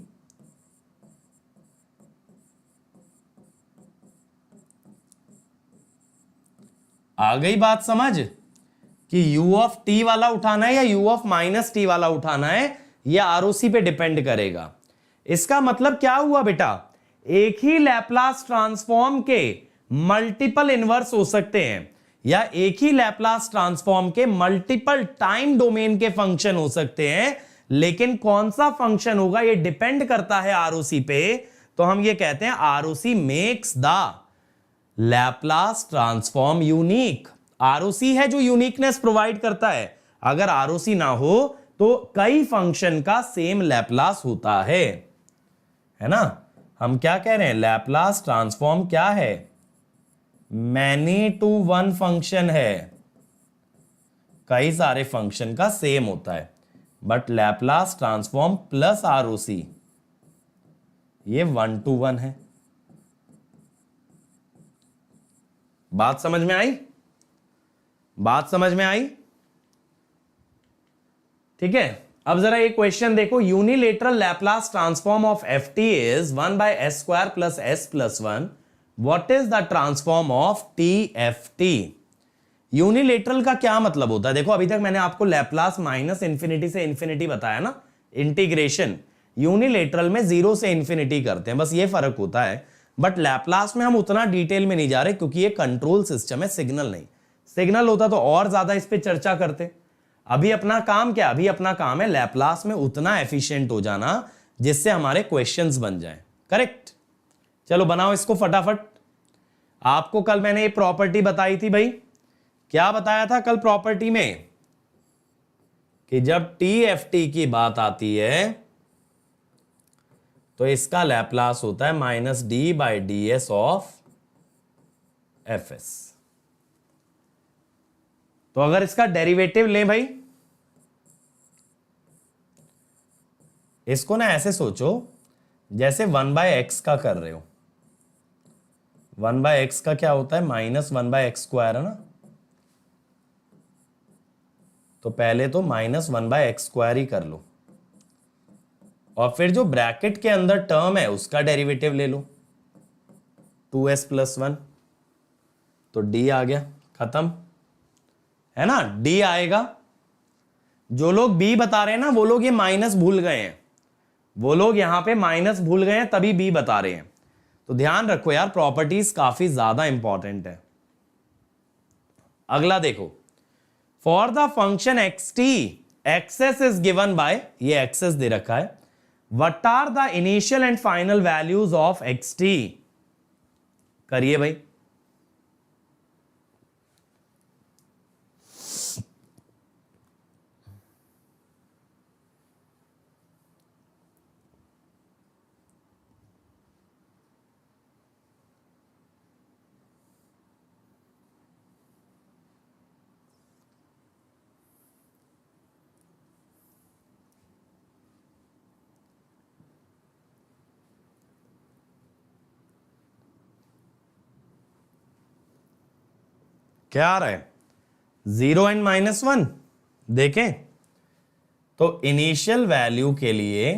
आ गई बात समझ कि u ऑफ t वाला उठाना है या u ऑफ माइनस टी वाला उठाना है, यह आरओसी पे डिपेंड करेगा। इसका मतलब क्या हुआ बेटा, एक ही लैप्लास ट्रांसफॉर्म के मल्टीपल इनवर्स हो सकते हैं, या एक ही लैप्लास ट्रांसफॉर्म के मल्टीपल टाइम डोमेन के फंक्शन हो सकते हैं, लेकिन कौन सा फंक्शन होगा यह डिपेंड करता है आरओसी पे। तो हम ये कहते हैं ROC makes the Laplace transform unique. ROC है जो यूनिकनेस प्रोवाइड करता है, अगर आरओसी ना हो तो कई फंक्शन का सेम लैप्लास होता है ना। हम क्या कह रहे हैं, लैप्लास ट्रांसफॉर्म क्या है, मैनी टू वन फंक्शन है, कई सारे फंक्शन का सेम होता है, but Laplace transform plus ROC ये 1 to 1 है। बात समझ में आई? बात समझ में आई? ठीक है। अब जरा एक क्वेश्चन देखो, unilateral Laplace transform of F T is 1 bye s square plus S plus 1. What is the transform of T F T? Unilateral का क्या मतलब होता है? देखो अभी तक मैंने आपको लैप्लास माइनस इंफिनिटी से इंफिनिटी बताया ना, इंटीग्रेशन. यूनिलेटरल में जीरो से इंफिनिटी करते हैं, बस ये फर्क होता है. बट लैप्लास में हम उतना डिटेल में नहीं जा रहे क्योंकि ये कंट्रोल सिस्टम है, सिग्नल नहीं. सिग्नल होता तो और ज्यादा इस पे चर्चा करते. अभी अपना काम क्या? अभी अपना काम है लैप्लास में उतना एफिशिएंट हो जाना जिससे हमारे क्वेश्चंस बन जाएं. करेक्ट? चलो बनाओ इसको फटाफट. आपको कल मैंने ये प्रॉपर्टी बताई थी भाई. क्या बताया था कल प्रॉपर्टी में? कि जब टी एफ टी की बात आती है तो इसका लैप्लास होता है minus D by D S of F S. तो अगर इसका डेरिवेटिव लें भाई, इसको ना ऐसे सोचो जैसे 1 बाय एक्स का कर रहे हो. 1 बाय एक्स का क्या होता है? माइनस 1 बाय एक्स स्क्वायर है ना. तो पहले तो माइनस 1 बाय एक्स स्क्वायर ही कर लो और फिर जो ब्रैकेट के अंदर टर्म है उसका डेरिवेटिव ले लो, 2s प्लस 1. तो d आ गया, खत्म है ना. d आएगा. जो लोग b बता रहे हैं ना वो लोग ये माइनस भूल गए हैं, वो लोग यहां पे माइनस भूल गए हैं तभी b बता रहे हैं. तो ध्यान रखो यार, प्रॉपर्टीज काफी ज्यादा इंपॉर्टेंट है. अगला देखो, for the function x t x s is given by, ये एक्सेस दे रखा है. What are the initial and final values of x t? करिए भाई. क्या आ रहा है? 0 एंड माइनस 1. देखें तो इनिशियल वैल्यू के लिए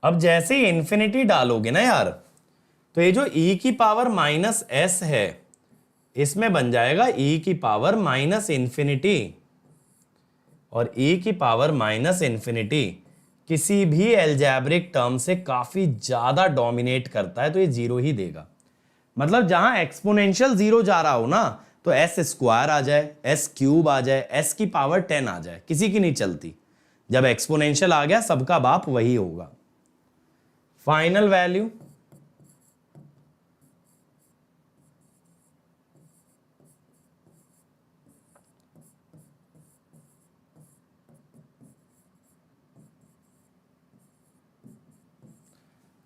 अब जैसे ही इंफिनिटी डालोगे ना यार, तो ये जो e की पावर माइनस एस है इसमें बन जाएगा e की पावर माइनस इंफिनिटी. और e की पावर माइनस इंफिनिटी किसी भी एल्जेब्रिक टर्म से काफी ज्यादा डोमिनेट करता है तो ये जीरो ही देगा. मतलब जहां एक्सपोनेंशियल जीरो जा रहा हो ना तो एस स्क्वायर आ जाए, एस क्यूब आ जाए, एस की पावर 10 आ जाए, किसी की नहीं चलती. जब एक्सपोनेंशियल आ गया सबका बाप वही होगा. फाइनल वैल्यू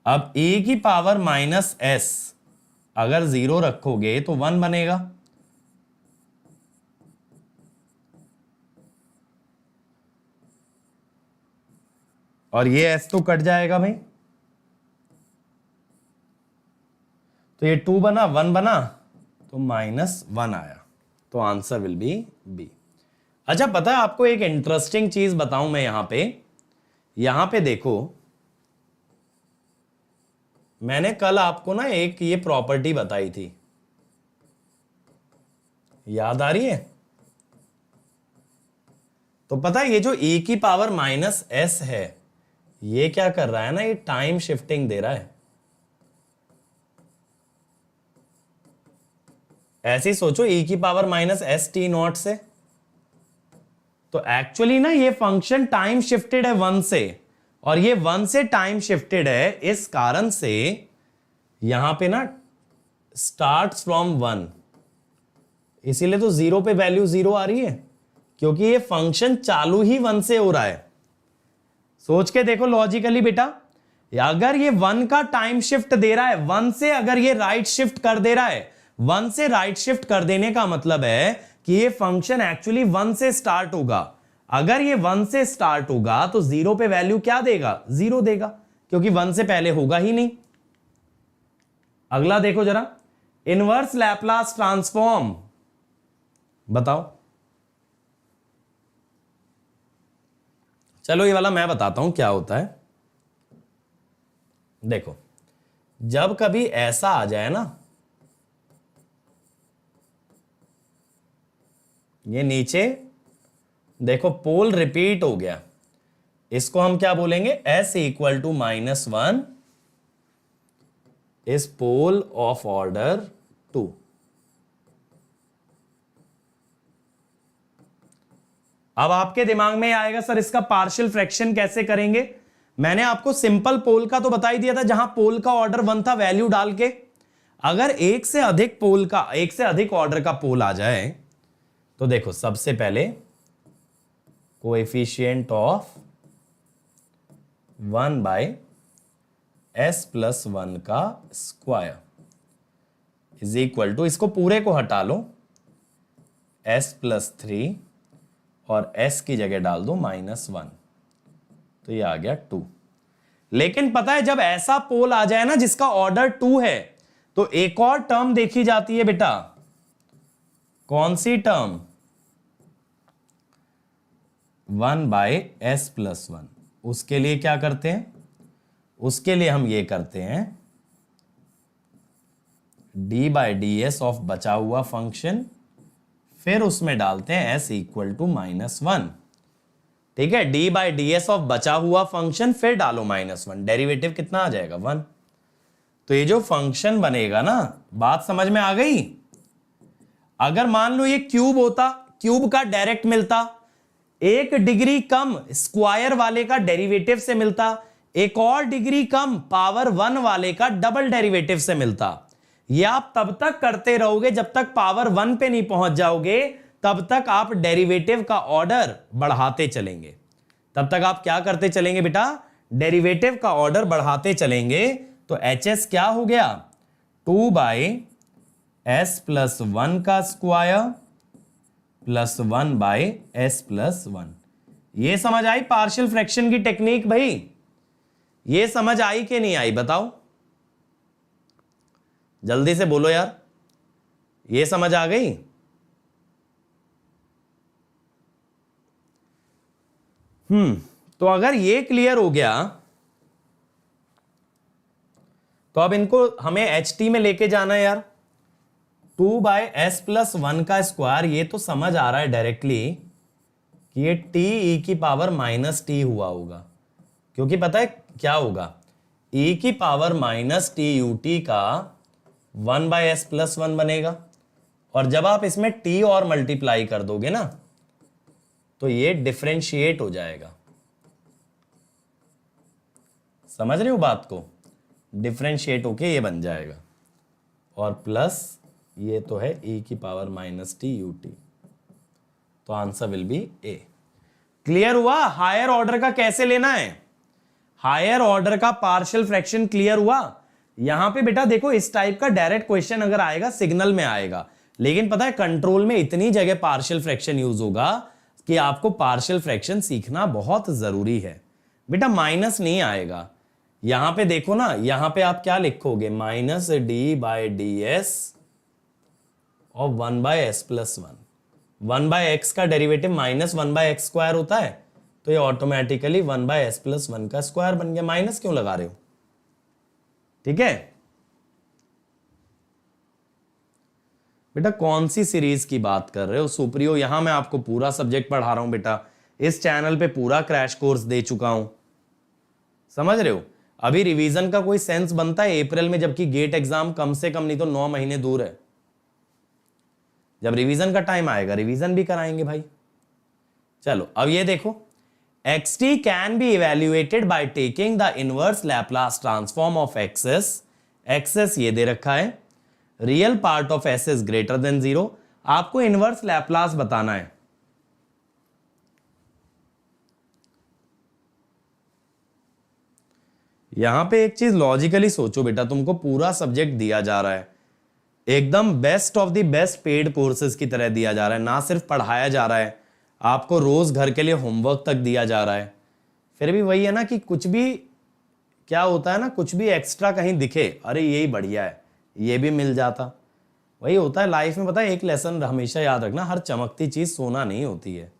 अब e की पावर माइनस एस अगर 0 रखोगे तो 1 बनेगा. और ये s तो कट जाएगा भाई, तो ये 2 बना, 1 बना, तो माइनस 1 आया. तो आंसर विल बी बी. अच्छा पता है आपको एक इंटरेस्टिंग चीज बताऊं मैं यहां पे देखो, मैंने कल आपको ना एक ये प्रॉपर्टी बताई थी, याद आ रही है? तो पता है ये जो e की पावर माइनस एस है ये क्या कर रहा है ना, ये टाइम शिफ्टिंग दे रहा है. ऐसे ही सोचो e की power minus S T not से, तो एक्चुअली ना ये फंक्शन टाइम शिफ्टेड है 1 से, और ये 1 से टाइम शिफ्टेड है इस कारण से यहां पे ना स्टार्ट्स फ्रॉम 1, इसीलिए तो 0 पे वैल्यू 0 आ रही है क्योंकि ये फंक्शन चालू ही 1 से हो रहा है. सोच के देखो लॉजिकली बेटा, अगर ये 1 का टाइम शिफ्ट दे रहा है 1 से, अगर ये राइट शिफ्ट कर दे रहा है 1 से राइट शिफ्ट कर देने का मतलब है कि ये फंक्शन एक्चुअली 1 से स्टार्ट होगा. अगर ये 1 से स्टार्ट होगा तो 0 पे वैल्यू क्या देगा? 0 देगा, क्योंकि 1 से पहले होगा ही नहीं. अगला देखो जरा, इनवर्स लैप्लास ट्रांसफॉर्म बताओ। चलो ये वाला मैं बताता हूं क्या होता है। देखो, जब कभी ऐसा आ जाए ना, ये नीचे देखो पोल रिपीट हो गया, इसको हम क्या बोलेंगे, S equal to -1 is pole of order 2। अब आपके दिमाग में आएगा सर इसका पार्शियल फ्रैक्शन कैसे करेंगे। मैंने आपको सिंपल पोल का तो बता ही दिया था, जहां पोल का ऑर्डर 1 था वैल्यू डाल के। अगर एक से अधिक ऑर्डर का पोल आ जाए तो देखो, सबसे पहले कोएफिशिएंट ऑफ 1/s+1 का स्क्वायर इज इक्वल टू, इसको पूरे को हटा लो, s+3 और s की जगह डाल दो -1, तो ये आ गया 2। लेकिन पता है जब ऐसा पोल आ जाए ना जिसका ऑर्डर 2 है, तो एक और टर्म देखी जाती है बेटा। कौन सी टर्म? 1/s+1। उसके लिए क्या करते हैं, उसके लिए हम ये करते हैं d/ds ऑफ बचा हुआ फंक्शन, फिर उसमें डालते हैं s इक्वल टू -1। ठीक है, d/ds ऑफ बचा हुआ फंक्शन फिर डालो -1, डेरिवेटिव कितना आ जाएगा 1। तो ये जो फंक्शन बनेगा ना, बात समझ में आ गई। अगर मान लो ये क्यूब होता, क्यूब का डायरेक्ट मिलता, 1 डिग्री कम स्क्वायर वाले का डेरिवेटिव से मिलता, एक और डिग्री कम पावर 1 वाले का डबल डेरिवेटिव से मिलता। ये आप तब तक करते रहोगे जब तक पावर 1 पे नहीं पहुंच जाओगे, तब तक आप डेरिवेटिव का ऑर्डर बढ़ाते चलेंगे। तब तक आप क्या करते चलेंगे बेटा, डेरिवेटिव का ऑर्डर बढ़ाते चलेंगे। तो HS क्या हो गया, 2/s+1 का स्क्वायर प्लस 1/s+1। ये समझ आई पार्शियल फ्रैक्शन की टेक्निक भाई? ये समझ आई कि नहीं आई बताओ, जल्दी से बोलो यार, ये समझ आ गई? तो अगर ये क्लियर हो गया तो अब इनको हमें HT में लेके जाना है यार। 2/s+1 का स्क्वायर, ये तो समझ आ रहा है डायरेक्टली कि ये t⁻⁻t हुआ होगा, क्योंकि पता है क्या होगा, e⁻−t का 1/s+1 बनेगा, और जब आप इसमें t और मल्टीप्लाई कर दोगे ना तो ये डिफरेंशिएट हो जाएगा। समझ रहे हो बात को? डिफरेंशिएट होके ये बन जाएगा, और प्लस ये तो है e⁻−t ut, तो answer will be A. Clear हुआ हायर ऑर्डर का कैसे लेना है? हायर ऑर्डर का पार्शियल फ्रैक्शन क्लियर हुआ? यहां पे बेटा देखो, इस टाइप का डायरेक्ट क्वेश्चन अगर आएगा सिग्नल में आएगा, लेकिन पता है कंट्रोल में इतनी जगह पार्शियल फ्रैक्शन यूज होगा कि आपको पार्शियल फ्रैक्शन सीखना बहुत जरूरी है बेटा। माइनस नहीं आएगा, यहां पे देखो ना, यहां पे आप क्या लिखोगे, -d/ds और 1/s+1। 1/x का डेरिवेटिव -1/x² होता है, तो ये ऑटोमेटिकली 1/s+1 का स्क्वायर बन गया। माइनस क्यों लगा रहे हो? ठीक है बेटा, कौन सी सीरीज की बात कर रहे हो सुप्रियो? यहां मैं आपको पूरा सब्जेक्ट पढ़ा रहा हूं बेटा, इस चैनल पे पूरा क्रैश कोर्स दे चुका हूं, समझ रहे हो? अभी रिवीजन का कोई सेंस बनता है अप्रैल में, जबकि गेट एग्जाम कम से कम नहीं तो 9 महीने दूर है। जब रिवीजन का टाइम आएगा रिवीजन भी कराएंगे भाई। चलो अब ये देखो, xt can be evaluated by taking the inverse Laplace transform of x s. X s ये दे रखा है, real part of s is greater than 0। आपको इनवर्स लैप्लास बताना है। यहां पे एक चीज लॉजिकली सोचो बेटा, तुमको पूरा सब्जेक्ट दिया जा रहा है, एकदम best of the best paid courses की तरह दिया जा रहा है, ना सिर्फ पढ़ाया जा रहा है, आपको रोज घर के लिए होमवर्क तक दिया जा रहा है। फिर भी वही है ना कि कुछ भी क्या होता है ना, कुछ भी एक्स्ट्रा कहीं दिखे, अरे यही बढ़िया है, ये भी मिल जाता। वही होता है लाइफ में, पता है एक लेसन हमेशा याद रखना, हर चमकती चीज सोना नहीं होती है।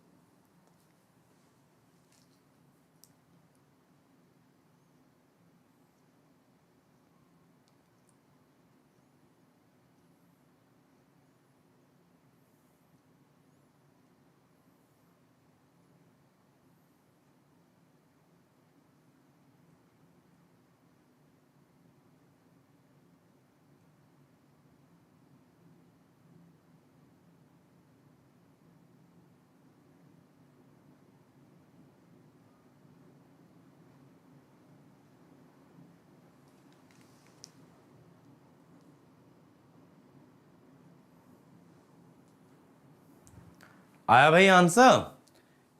आया भाई आंसर?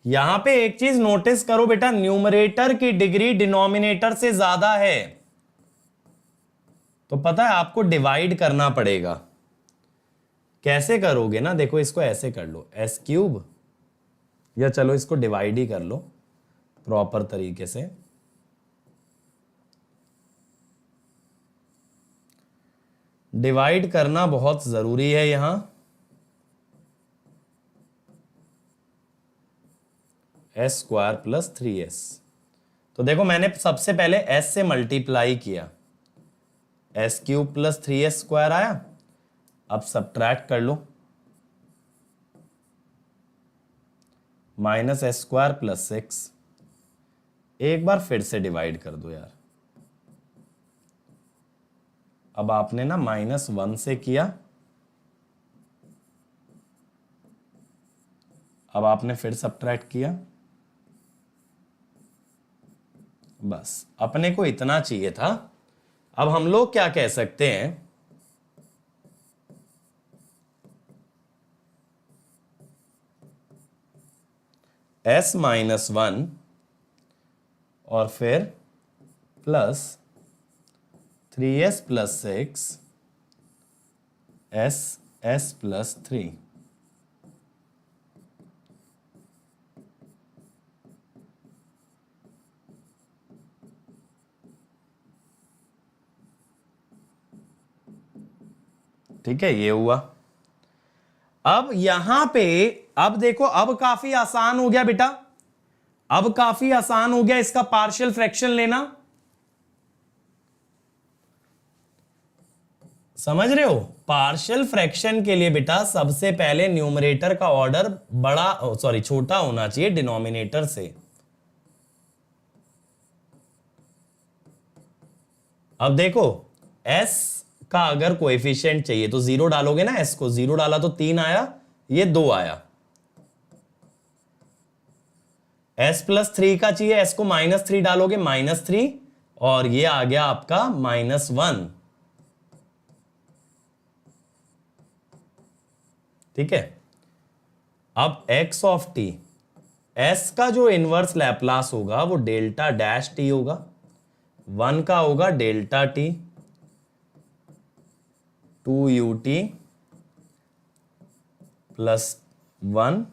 यहां पे एक चीज नोटिस करो बेटा, न्यूमरेटर की डिग्री डिनोमिनेटर से ज्यादा है, तो पता है आपको डिवाइड करना पड़ेगा। कैसे करोगे ना, देखो इसको ऐसे कर लो एस क्यूब, या चलो इसको डिवाइड ही कर लो प्रॉपर तरीके से। डिवाइड करना बहुत जरूरी है यहां। एस स्क्वायर प्लस 3s, तो देखो मैंने सबसे पहले s से मल्टीप्लाई किया, S cube plus 3s square आया। अब सब्ट्रैक्ट कर लो, माइनस एस स्क्वायर प्लस 6। एक बार फिर से डिवाइड कर दो यार। अब आपने ना -1 से किया, अब आपने फिर सब्ट्रैक्ट किया। बस अपने को इतना चाहिए था। अब हम लोग क्या कह सकते हैं, s-1 और फिर plus 3s plus 6 s plus 3। ठीक है, ये हुआ। अब यहां पे अब देखो, अब काफी आसान हो गया बेटा, अब काफी आसान हो गया इसका पार्शियल फ्रैक्शन लेना। समझ रहे हो? पार्शियल फ्रैक्शन के लिए बेटा सबसे पहले न्यूमरेटर का ऑर्डर बड़ा, सॉरी छोटा होना चाहिए डिनोमिनेटर से। अब देखो s का अगर कोएफिशिएंट चाहिए तो 0 डालोगे ना, s को 0 डाला तो 3 आया, ये 2 आया। s प्लस 3 का चाहिए, s को -3 डालोगे -3, और ये आ गया आपका -1। ठीक है, अब x ऑफ t, s का जो इनवर्स लैप्लास होगा वो डेल्टा डैश t होगा, 1 का होगा delta t 2ut plus 1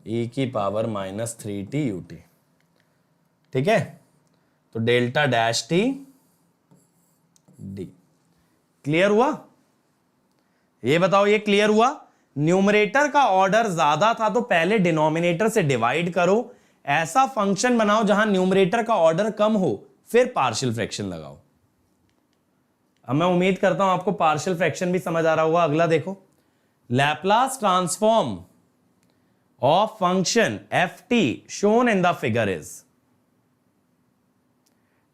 e की पावर -3t ut। ठीक है, तो delta dash t d। Clear हुआ? ये बताओ, ये क्लियर हुआ? न्यूमरेटर का ऑर्डर ज्यादा था तो पहले डिनोमिनेटर से डिवाइड करो, ऐसा फंक्शन बनाओ जहां न्यूमरेटर का ऑर्डर कम हो, फिर पार्शियल फ्रैक्शन लगाओ। अब मैं उम्मीद करता हूं आपको पार्शियल फ्रैक्शन भी समझ आ रहा होगा। अगला देखो, Laplace transform of function ft shown in the figure is,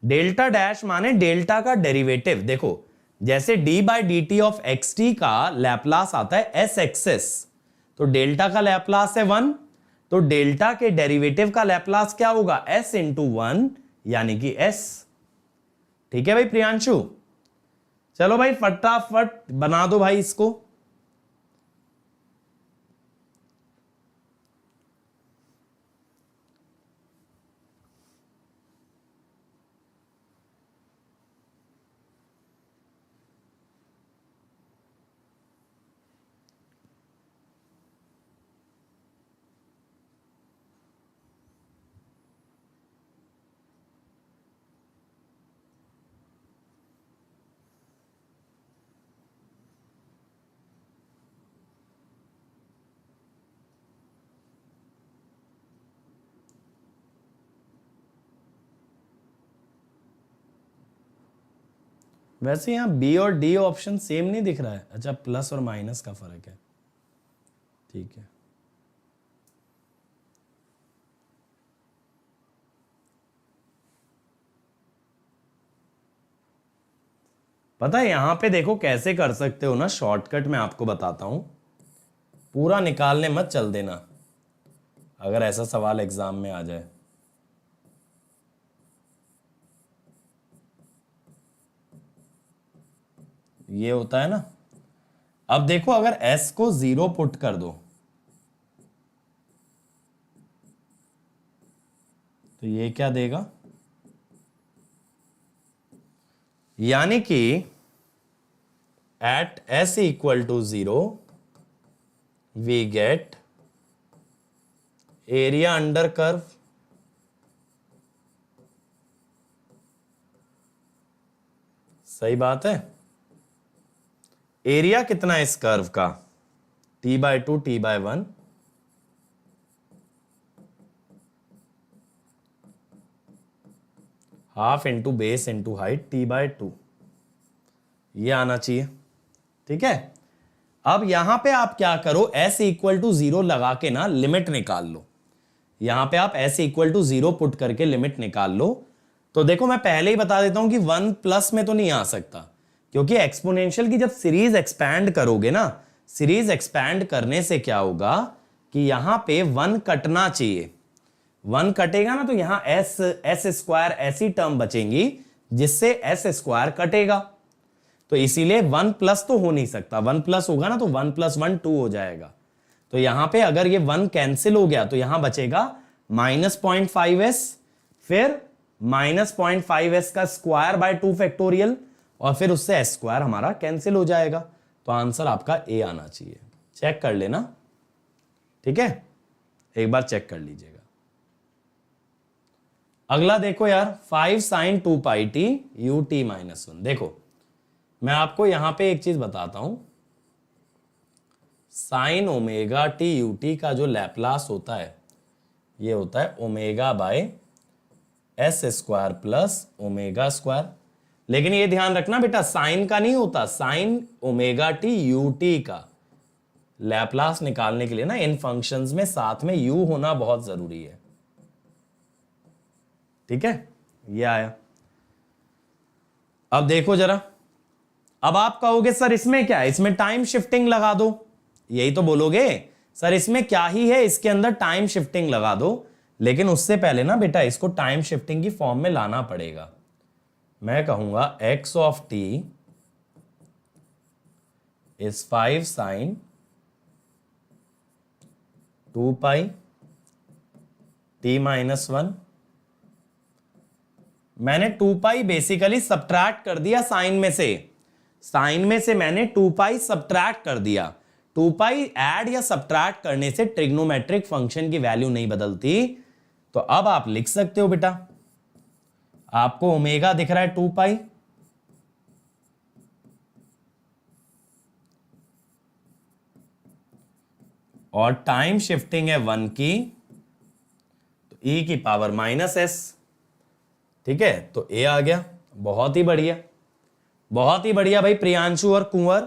delta dash माने डेल्टा का डेरिवेटिव। देखो जैसे d by D T of x T का लैप्लास आता है एस एक्सेस, तो डेल्टा का लैप्लास है 1, तो डेल्टा के डेरिवेटिव का लैप्लास क्या होगा, s इंटू 1 यानी कि s। ठीक है भाई प्रियांशु, चलो भाई फटाफट बना दो भाई इसको। वैसे यहाँ बी और डी ऑप्शन सेम नहीं दिख रहा है। अच्छा, प्लस और माइनस का फर्क है, ठीक है। पता है यहां पे देखो कैसे कर सकते हो ना, शॉर्टकट मैं आपको बताता हूं, पूरा निकालने मत चल देना अगर ऐसा सवाल एग्जाम में आ जाए। ये होता है ना, अब देखो अगर s को 0 पुट कर दो तो ये क्या देगा, यानी कि at s equal to 0 we get area under curve. सही बात है। एरिया कितना है इस कर्व का, t/2 t/1, half into base into height t/2, ये आना चाहिए, ठीक है। अब यहां पे आप क्या करो, s इक्वल टू 0 लगा के ना लिमिट निकाल लो। यहां पे आप s इक्वल टू 0 पुट करके लिमिट निकाल लो। तो देखो मैं पहले ही बता देता हूं कि 1 प्लस में तो नहीं आ सकता, क्योंकि एक्सपोनेंशियल की जब सीरीज एक्सपैंड करोगे ना, सीरीज एक्सपैंड करने से क्या होगा कि यहां पे 1 कटना चाहिए। 1 कटेगा ना तो यहां एस स्क्वायर ऐसी टर्म बचेंगी जिससे एस स्क्वायर कटेगा। तो इसीलिए 1 प्लस तो हो नहीं सकता, 1 प्लस होगा ना तो 1 + 1 2 हो जाएगा। तो यहां पे अगर ये 1 कैंसिल हो गया तो यहां बचेगा -0.5s, फिर -0.5s का स्क्वायर बाय 2 फैक्टोरियल, और फिर उससे एस स्क्वायर हमारा कैंसिल हो जाएगा। तो आंसर आपका ए आना चाहिए। चेक कर लेना, ठीक है, एक बार चेक कर लीजिएगा। अगला देखो यार, 5 sin 2πt ut -1। देखो मैं आपको यहां पे एक चीज बताता हूं, साइन ओमेगा टी ut का जो लैप्लास होता है ये होता है omega by s square plus omega square. लेकिन ये ध्यान रखना बेटा, साइन का नहीं होता, साइन ओमेगा टी ut का लैप्लास निकालने के लिए ना इन फंक्शंस में साथ में u होना बहुत जरूरी है, ठीक है। ये आया। अब देखो जरा, अब आप कहोगे सर इसमें क्या है, इसमें टाइम शिफ्टिंग लगा दो, यही तो बोलोगे सर इसमें क्या ही है, इसके अंदर टाइम शिफ्टिंग लगा दो। लेकिन उससे पहले ना बेटा इसको टाइम शिफ्टिंग की फॉर्म में लाना पड़ेगा। मैं कहूंगा x of t is 5 sin 2π t -1। मैंने 2π बेसिकली सब्ट्रैक्ट कर दिया साइन में से, साइन में से मैंने 2π सब्ट्रैक्ट कर दिया। 2π ऐड या सब्ट्रैक्ट करने से ट्रिग्नोमेट्रिक फंक्शन की वैल्यू नहीं बदलती। तो अब आप लिख सकते हो बेटा, आपको ओमेगा दिख रहा है 2π, और टाइम शिफ्टिंग है 1 की, तो e की पावर -s, ठीक है। तो a आ गया। बहुत ही बढ़िया, बहुत ही बढ़िया भाई प्रियांशु और कुंवर।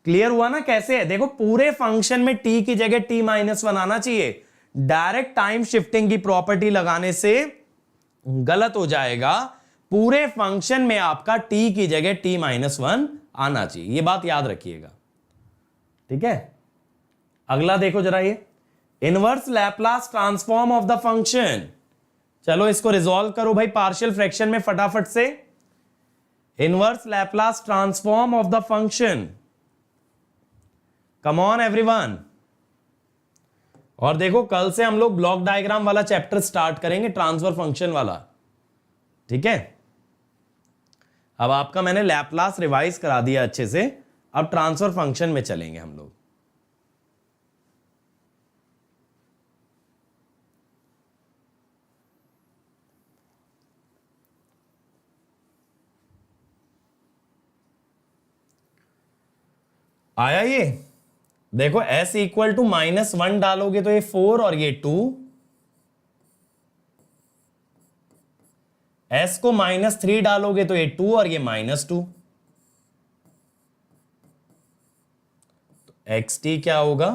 क्लियर हुआ ना कैसे है, देखो पूरे फंक्शन में t की जगह t -1 आना चाहिए। डायरेक्ट टाइम शिफ्टिंग की प्रॉपर्टी लगाने से गलत हो जाएगा। पूरे फंक्शन में आपका t की जगह t -1 आना चाहिए, ये बात याद रखिएगा, ठीक है। अगला देखो जरा, ये inverse Laplace transform of the function. चलो इसको रिजॉल्व करो भाई पार्शियल फ्रैक्शन में फटाफट से। Inverse Laplace transform of the function, come on everyone. और देखो कल से हम लोग ब्लॉक डायग्राम वाला चैप्टर स्टार्ट करेंगे, ट्रांसफर फंक्शन वाला, ठीक है। अब आपका मैंने लैप्लास रिवाइज करा दिया अच्छे से, अब ट्रांसफर फंक्शन में चलेंगे हम लोग। आया ये, देखो s इक्वल टू -1 डालोगे तो ये 4 और ये 2, s को -3 डालोगे तो ये 2 और ये -2, एक्स टी क्या होगा,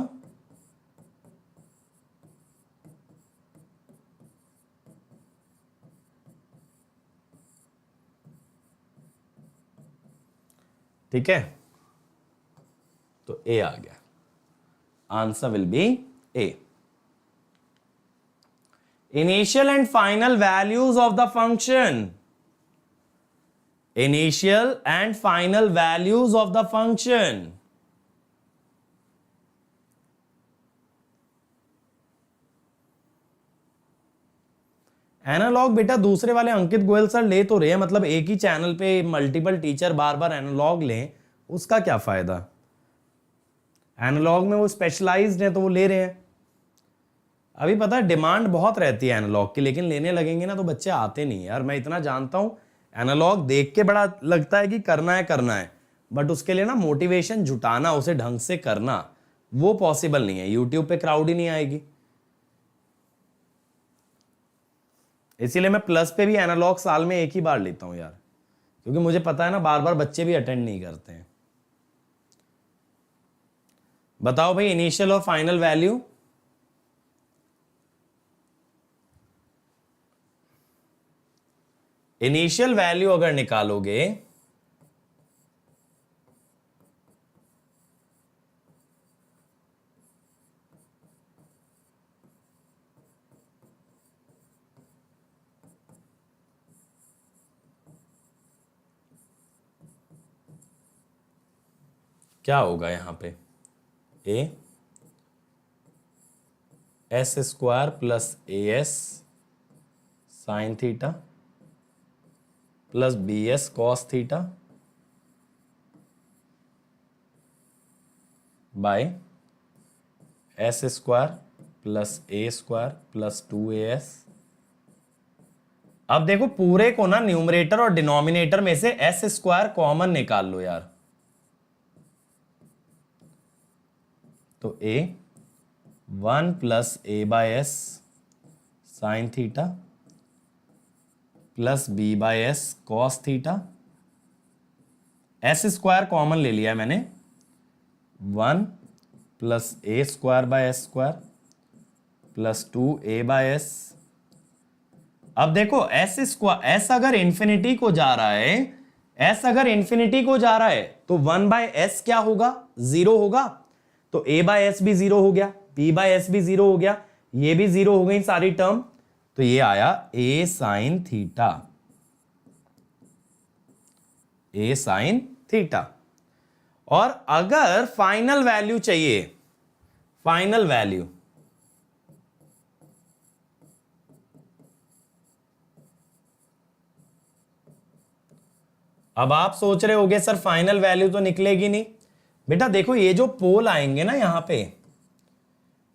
ठीक है, तो ए आ गया, answer will be A. Initial and final values of the function, initial and final values of the function, analogue बेटा दूसरे वाले अंकित गोयल सर ले तो रहे हैं, मतलब एक ही चैनल पे मल्टीपल टीचर बार बार एनालॉग लें, उसका क्या फायदा। एनालॉग में वो स्पेशलाइज्ड है तो वो ले रहे हैं। अभी पता है डिमांड बहुत रहती है एनालॉग की, लेकिन लेने लगेंगे ना तो बच्चे आते नहीं यार। मैं इतना जानता हूं, एनालॉग देख के बड़ा लगता है कि करना है, बट उसके लिए ना मोटिवेशन जुटाना, उसे ढंग से करना, वो पॉसिबल नहीं है। यूट्यूब पे क्राउड ही नहीं आएगी। इसीलिए मैं प्लस पे भी एनालॉग साल में एक ही बार लेता हूं यार, क्योंकि मुझे पता है ना बार बार बच्चे भी अटेंड नहीं करते हैं। बताओ भाई इनिशियल और फाइनल वैल्यू, इनिशियल वैल्यू अगर निकालोगे क्या होगा यहां पे, a s square plus a s sine theta plus b s cos theta by s square plus a square plus 2as। अब देखो पूरे को ना न्यूमरेटर और डिनोमिनेटर में से एस स्क्वायर कॉमन निकाल लो यार, तो a 1 plus a by s sine theta plus b by s cos theta, s square common ले लिया है मैंने, 1 plus a square by s square plus 2a by s. अब देखो एस स्क्वायर, एस अगर इंफिनिटी को जा रहा है, एस अगर इंफिनिटी को जा रहा है तो 1 बाय एस क्या होगा, 0 होगा, तो a बाय एस भी 0 हो गया, b बाय एस भी 0 हो गया, ये भी 0 हो गई सारी टर्म, तो ये आया a sine theta, a sine theta. और अगर फाइनल वैल्यू चाहिए, फाइनल वैल्यू, अब आप सोच रहे होगे सर फाइनल वैल्यू तो निकलेगी नहीं। बेटा देखो ये जो पोल आएंगे ना यहां पे,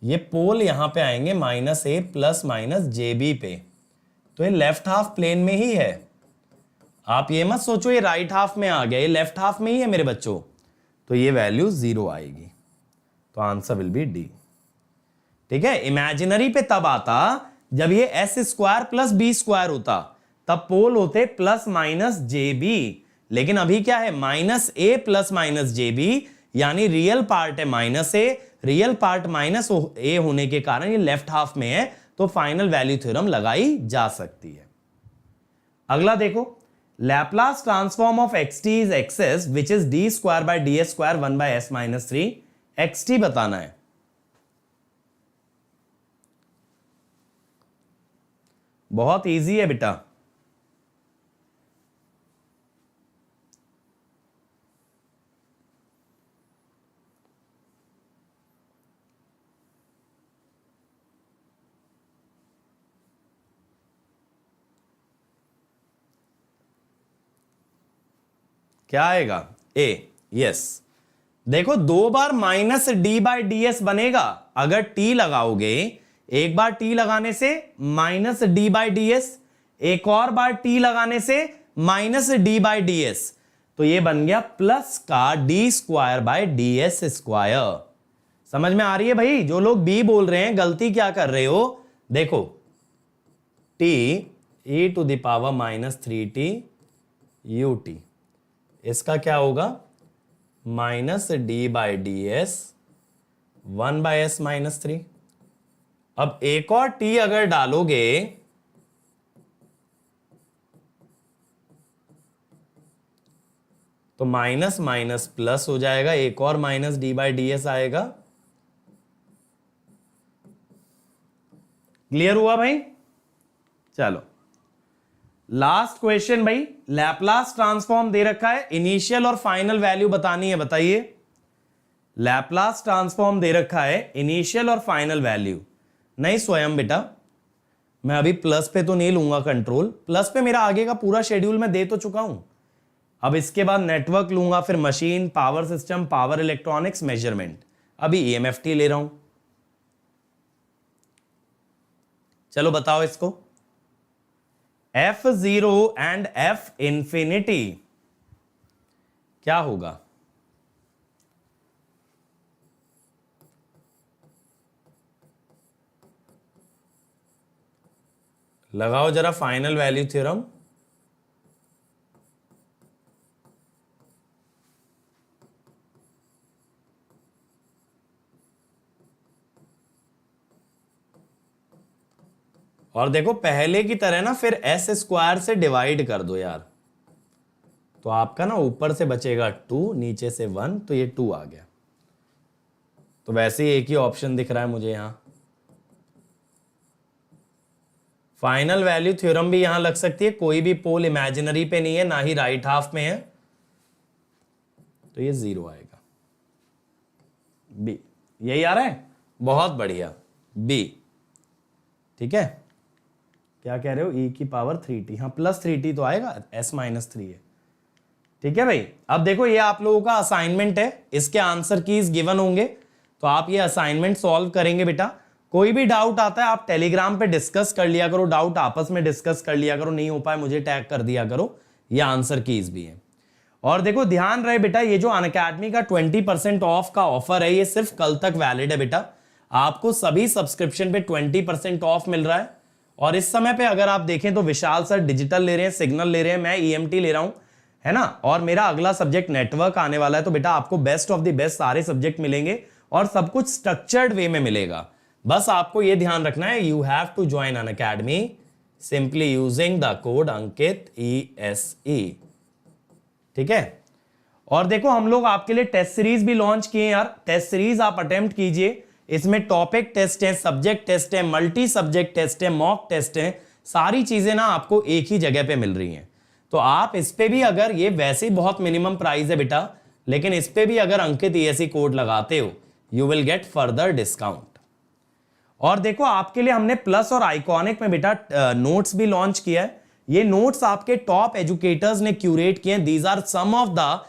ये पोल यहां पे आएंगे -a प्लस -jb पे, तो ये लेफ्ट हाफ प्लेन में ही है। आप ये मत सोचो ये राइट हाफ में आ गया, ये लेफ्ट हाफ में ही है मेरे बच्चों, तो ये वैल्यू 0 आएगी, तो आंसर विल बी डी। ठीक है, इमेजिनरी पे तब आता जब ये s square plus b square होता, तब पोल होते प्लस माइनस JB, लेकिन अभी क्या है -a प्लस -jb, यानी रियल पार्ट है -a, रियल पार्ट -a होने के कारण ये लेफ्ट हाफ में है, तो फाइनल वैल्यू थ्योरम लगाई जा सकती है। अगला देखो, Laplace transform of xt is x s which is d square by ds square 1 by s minus 3, xt बताना है। बहुत इजी है बेटा, क्या आएगा a, यस। देखो 2 बार -d बाय ds बनेगा, अगर t लगाओगे, एक बार t लगाने से -d बाय ds, एक और बार t लगाने से -d बाय ds, तो ये बन गया प्लस का d square by ds square. समझ में आ रही है भाई? जो लोग b बोल रहे हैं गलती क्या कर रहे हो, देखो t e to the power -3t ut, इसका क्या होगा -d बाय ds 1/s-3। अब एक और t अगर डालोगे तो माइनस माइनस प्लस हो जाएगा, एक और माइनस d/ds आएगा। क्लियर हुआ भाई? चलो लास्ट क्वेश्चन भाई, लैपलास ट्रांसफॉर्म दे रखा है, इनिशियल और फाइनल वैल्यू बतानी है, बताइए। लैपलास ट्रांसफॉर्म दे रखा है, इनिशियल और फाइनल वैल्यू नहीं स्वयं बेटा, मैं अभी प्लस पे तो नहीं लूंगा कंट्रोल, प्लस पे मेरा आगे का पूरा शेड्यूल मैं दे तो चुका हूं। अब इसके बाद नेटवर्क लूंगा, फिर machine, power system, power electronics, measurement. अभी EMFT ले रहा हूं। चलो बताओ इसको, F0 एंड F इंफिनिटी क्या होगा? लगाओ जरा फाइनल वैल्यू थ्योरम। और देखो पहले की तरह ना फिर s² से डिवाइड कर दो यार, तो आपका ना ऊपर से बचेगा 2, नीचे से 1, तो ये 2 आ गया। तो वैसे ही एक ही ऑप्शन दिख रहा है मुझे यहां। फाइनल वैल्यू थ्योरम भी यहां लग सकती है, कोई भी पोल इमेजिनरी पे नहीं है, ना ही राइट हाफ में है, तो ये 0 आएगा। बी यही आ रहा है, बहुत बढ़िया, बी। ठीक है, क्या कह रहे हो? e⁻3t, हाँ +3t तो आएगा, s-3 है। ठीक है भाई, अब देखो ये आप लोगों का असाइनमेंट है, इसके आंसर कीज गिवन होंगे, तो आप ये असाइनमेंट सॉल्व करेंगे बेटा। कोई भी डाउट आता है आप टेलीग्राम पे डिस्कस कर लिया करो, डाउट आपस में डिस्कस कर लिया करो, नहीं हो पाए मुझे टैग कर दिया करो, ये आंसर कीज भी है। और देखो ध्यान रहे बेटा, ये जो अनअकैडमी का 20% ऑफ का ऑफर है, ये सिर्फ कल तक वैलिड है बेटा। आपको सभी सब्सक्रिप्शन पे 20% ऑफ मिल रहा है। और इस समय पे अगर आप देखें तो विशाल सर डिजिटल ले रहे हैं, सिग्नल ले रहे हैं, मैं EMT ले रहा हूं, है ना, और मेरा अगला सब्जेक्ट नेटवर्क आने वाला है। तो बेटा आपको बेस्ट ऑफ द बेस्ट सारे सब्जेक्ट मिलेंगे और सब कुछ स्ट्रक्चर्ड वे में मिलेगा। बस आपको यह ध्यान रखना है, you have to join Unacademy simply using the code Ankit ESE। ठीक है, और देखो हम लोग आपके लिए टेस्ट सीरीज भी लॉन्च किए यार, टेस्ट सीरीज आप अटेम्प्ट कीजिए। इसमें टॉपिक टेस्ट है, सब्जेक्ट टेस्ट है, मल्टी सब्जेक्ट टेस्ट है, मॉक टेस्ट है, सारी चीजें ना आपको एक ही जगह पे मिल रही हैं। तो आप इस पे भी, अगर ये वैसे ही बहुत मिनिमम प्राइस है बेटा, लेकिन इस पे भी अगर अंकित ESE कोड लगाते हो, you will get further discount. और देखो आपके लिए हमने प्लस और आइकॉनिक में बेटा नोट्स भी लॉन्च किया है। ये नोट्स आपके टॉप एजुकेटर्स ने क्यूरेट किए हैं। These are some of the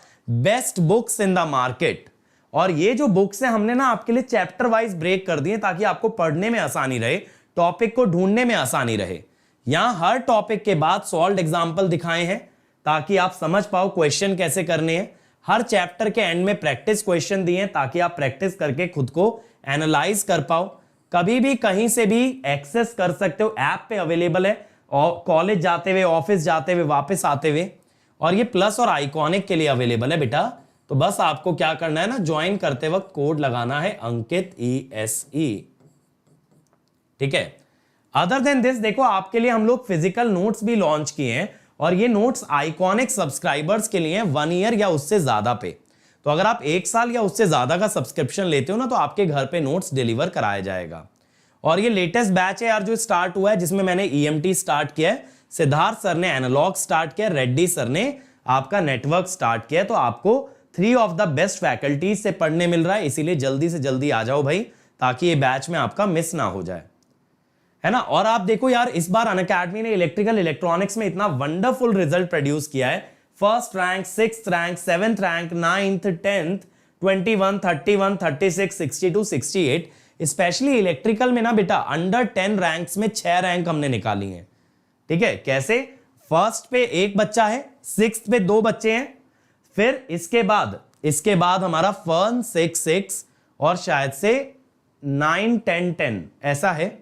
best books in the market. और ये जो बुक्स है हमने ना आपके लिए चैप्टर वाइज ब्रेक कर दिए ताकि आपको पढ़ने में आसानी रहे, टॉपिक को ढूंढने में आसानी रहे। यहां हर टॉपिक के बाद सॉल्व्ड एग्जाम्पल दिखाए हैं ताकि आप समझ पाओ क्वेश्चन कैसे करने हैं। हर चैप्टर के एंड में प्रैक्टिस क्वेश्चन दिए ताकि आप प्रैक्टिस करके खुद को एनालाइज कर पाओ। कभी भी कहीं से भी एक्सेस कर सकते हो, ऐप पे अवेलेबल है, और कॉलेज जाते हुए, ऑफिस जाते हुए, वापस आते हुए। और ये प्लस और आइकॉनिक के लिए अवेलेबल है बेटा। तो बस आपको क्या करना है ना, ज्वाइन करते वक्त कोड लगाना है अंकित ESE। ठीक है, अदर देन दिस देखो आपके लिए हम लोग फिजिकल नोट्स भी लॉन्च किए हैं, और ये नोट्स आइकॉनिक सब्सक्राइबर्स के लिए 1 ईयर या उससे ज्यादा पे। तो अगर आप 1 साल या उससे ज्यादा का सब्सक्रिप्शन लेते हो ना, तो आपके घर पे नोट्स डिलीवर कराया जाएगा। और ये लेटेस्ट बैच है यार जो स्टार्ट हुआ है, जिसमें मैंने EMT स्टार्ट किया है, सिद्धार्थ सर ने एनालॉग स्टार्ट किया, रेड्डी सर ने आपका नेटवर्क स्टार्ट किया। तो आपको 3 ऑफ द बेस्ट फैकल्टीज से पढ़ने मिल रहा है, इसीलिए जल्दी से जल्दी आ जाओ भाई, ताकि ये बैच में आपका मिस ना हो जाए, है ना। और आप देखो यार, इस बार अनअकैडमी ने इलेक्ट्रिकल इलेक्ट्रॉनिक्स में इतना वंडरफुल रिजल्ट प्रोड्यूस किया है। First rank, 6th rank, 7th rank, 9th, 10th, 21, 31, 36, 62, 68। Specially electrical में ना बेटा अंडर 10 रैंक्स में 6 रैंक हमने निकाली हैं। ठीक है, कैसे? फर्स्ट पे 1 बच्चा है, 6th पे 2 बच्चे हैं, फिर इसके बाद हमारा 1, 6, 6 और शायद से 9, 10, 10 ऐसा है।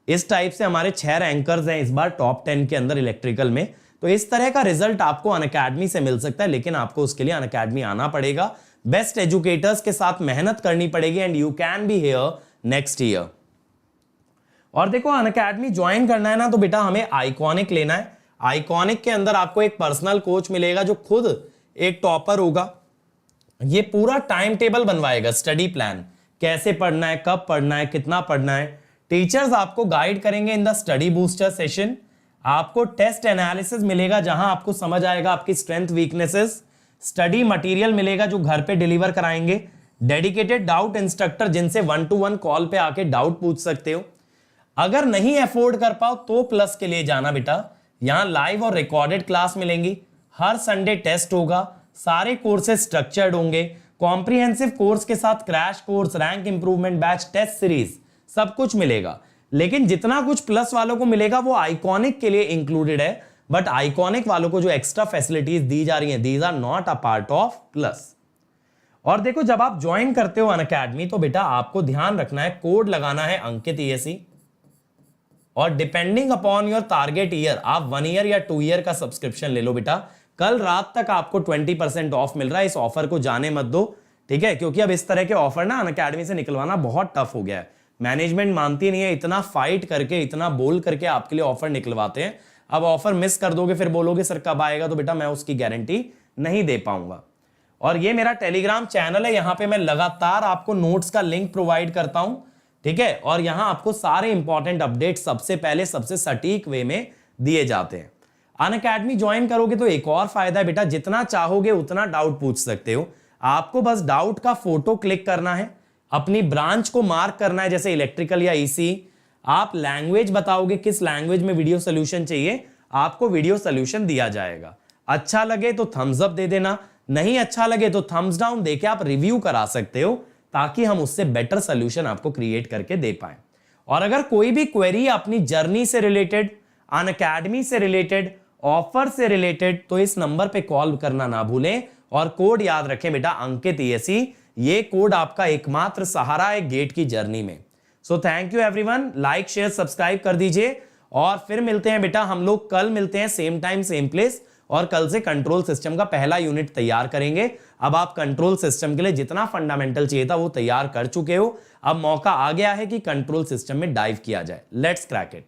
इस टाइप से हमारे 6 रैंकर्स हैं इस बार टॉप 10 के अंदर इलेक्ट्रिकल में। तो इस तरह का रिजल्ट आपको अनअकैडमी से मिल सकता है, लेकिन आपको उसके लिए अनअकैडमी आना पड़ेगा। बेस्ट एजुकेटर्स के साथ मेहनत करनी पड़ेगी and you can be here next year. और देखो अनअकैडमी ज्वाइन करना है ना तो बेटा हमें आइकॉनिक लेना है। आइकॉनिक के अंदर आपको एक पर्सनल कोच मिलेगा जो खुद एक टॉपर होगा। ये पूरा टाइम टेबल बनवाएगा, स्टडी प्लान, कैसे पढ़ना है, कब पढ़ना है, कितना पढ़ना है। टीचर्स आपको गाइड करेंगे in the study booster session. आपको टेस्ट एनालिसिस मिलेगा जहां आपको समझ आएगा आपकी स्ट्रेंथ वीकनेसेस। स्टडी मटेरियल मिलेगा जो घर पे डिलीवर कराएंगे। डेडिकेटेड डाउट इंस्ट्रक्टर जिनसे 1-to-1 कॉल पे आके डाउट पूछ सकते हो। अगर नहीं अफोर्ड कर पाओ तो प्लस के लिए जाना बेटा, यहां लाइव और रिकॉर्डेड क्लास मिलेंगी। हर संडे टेस्ट होगा, सारे कोर्सेज स्ट्रक्चर्ड होंगे। कॉम्प्रिहेंसिव कोर्स के साथ crash course, rank improvement batch, test series, सब कुछ मिलेगा। लेकिन जितना कुछ प्लस वालों को मिलेगा वो आइकॉनिक के लिए इंक्लूडेड है, बट आइकॉनिक वालों को जो एक्स्ट्रा फैसिलिटीज दी जा रही हैं these are not a part of plus. और देखो जब आप ज्वाइन करते हो अनअकैडमी तो बेटा आपको ध्यान रखना है, कोड लगाना है अंकित ESE, और depending upon your target year आप 1 ईयर या 2 ईयर का सब्सक्रिप्शन ले लो बेटा। कल रात तक आपको 20% ऑफ मिल रहा है, इस ऑफर को जाने मत दो, ठीक है? क्योंकि अब इस तरह के ऑफर ना अनअकैडमी से निकलवाना बहुत टफ हो गया है। मैनेजमेंट मानती नहीं है, इतना फाइट करके, इतना बोल करके आपके लिए ऑफर निकलवाते हैं। अब ऑफर मिस कर दोगे फिर बोलोगे सर कब आएगा, तो बेटा मैं उसकी गारंटी नहीं दे पाऊंगा। और ये मेरा टेलीग्राम चैनल है, यहां पे मैं लगातार आपको नोट्स का लिंक प्रोवाइड करता हूं, ठीक है? और यहां आपको सारे इंपॉर्टेंट अपडेट सबसे पहले सबसे सटीक वे में दिए जाते हैं। अनअकैडमी ज्वाइन करोगे तो एक और फायदा है बेटा, जितना चाहोगे उतना डाउट पूछ सकते हो। आपको बस डाउट का फोटो क्लिक करना है, अपनी ब्रांच को मार्क करना है, जैसे इलेक्ट्रिकल या EC। आप लैंग्वेज बताओगे किस लैंग्वेज में वीडियो सोल्यूशन चाहिए, आपको वीडियो सोल्यूशन दिया जाएगा। अच्छा लगे तो थम्स अप दे देना, नहीं अच्छा लगे तो थम्स डाउन देके आप रिव्यू करा सकते हो, ताकि हम उससे बेटर सोल्यूशन आपको क्रिएट करके दे पाए। और अगर कोई भी क्वेरी अपनी जर्नी से रिलेटेड, अनअकैडमी से रिलेटेड, ऑफर से रिलेटेड, तो इस नंबर पे कॉल करना ना भूलें। और कोड याद रखें बेटा अंकित ESE, ये कोड आपका एकमात्र सहारा है गेट की जर्नी में। So thank you everyone, like share subscribe कर दीजिए और फिर मिलते हैं बेटा, हम लोग कल मिलते हैं सेम टाइम सेम प्लेस, और कल से कंट्रोल सिस्टम का पहला यूनिट तैयार करेंगे। अब आप कंट्रोल सिस्टम के लिए जितना फंडामेंटल चाहिए था वो तैयार कर चुके हो, अब मौका आ गया है कि कंट्रोल सिस्टम में डाइव किया जाए। Let's crack it.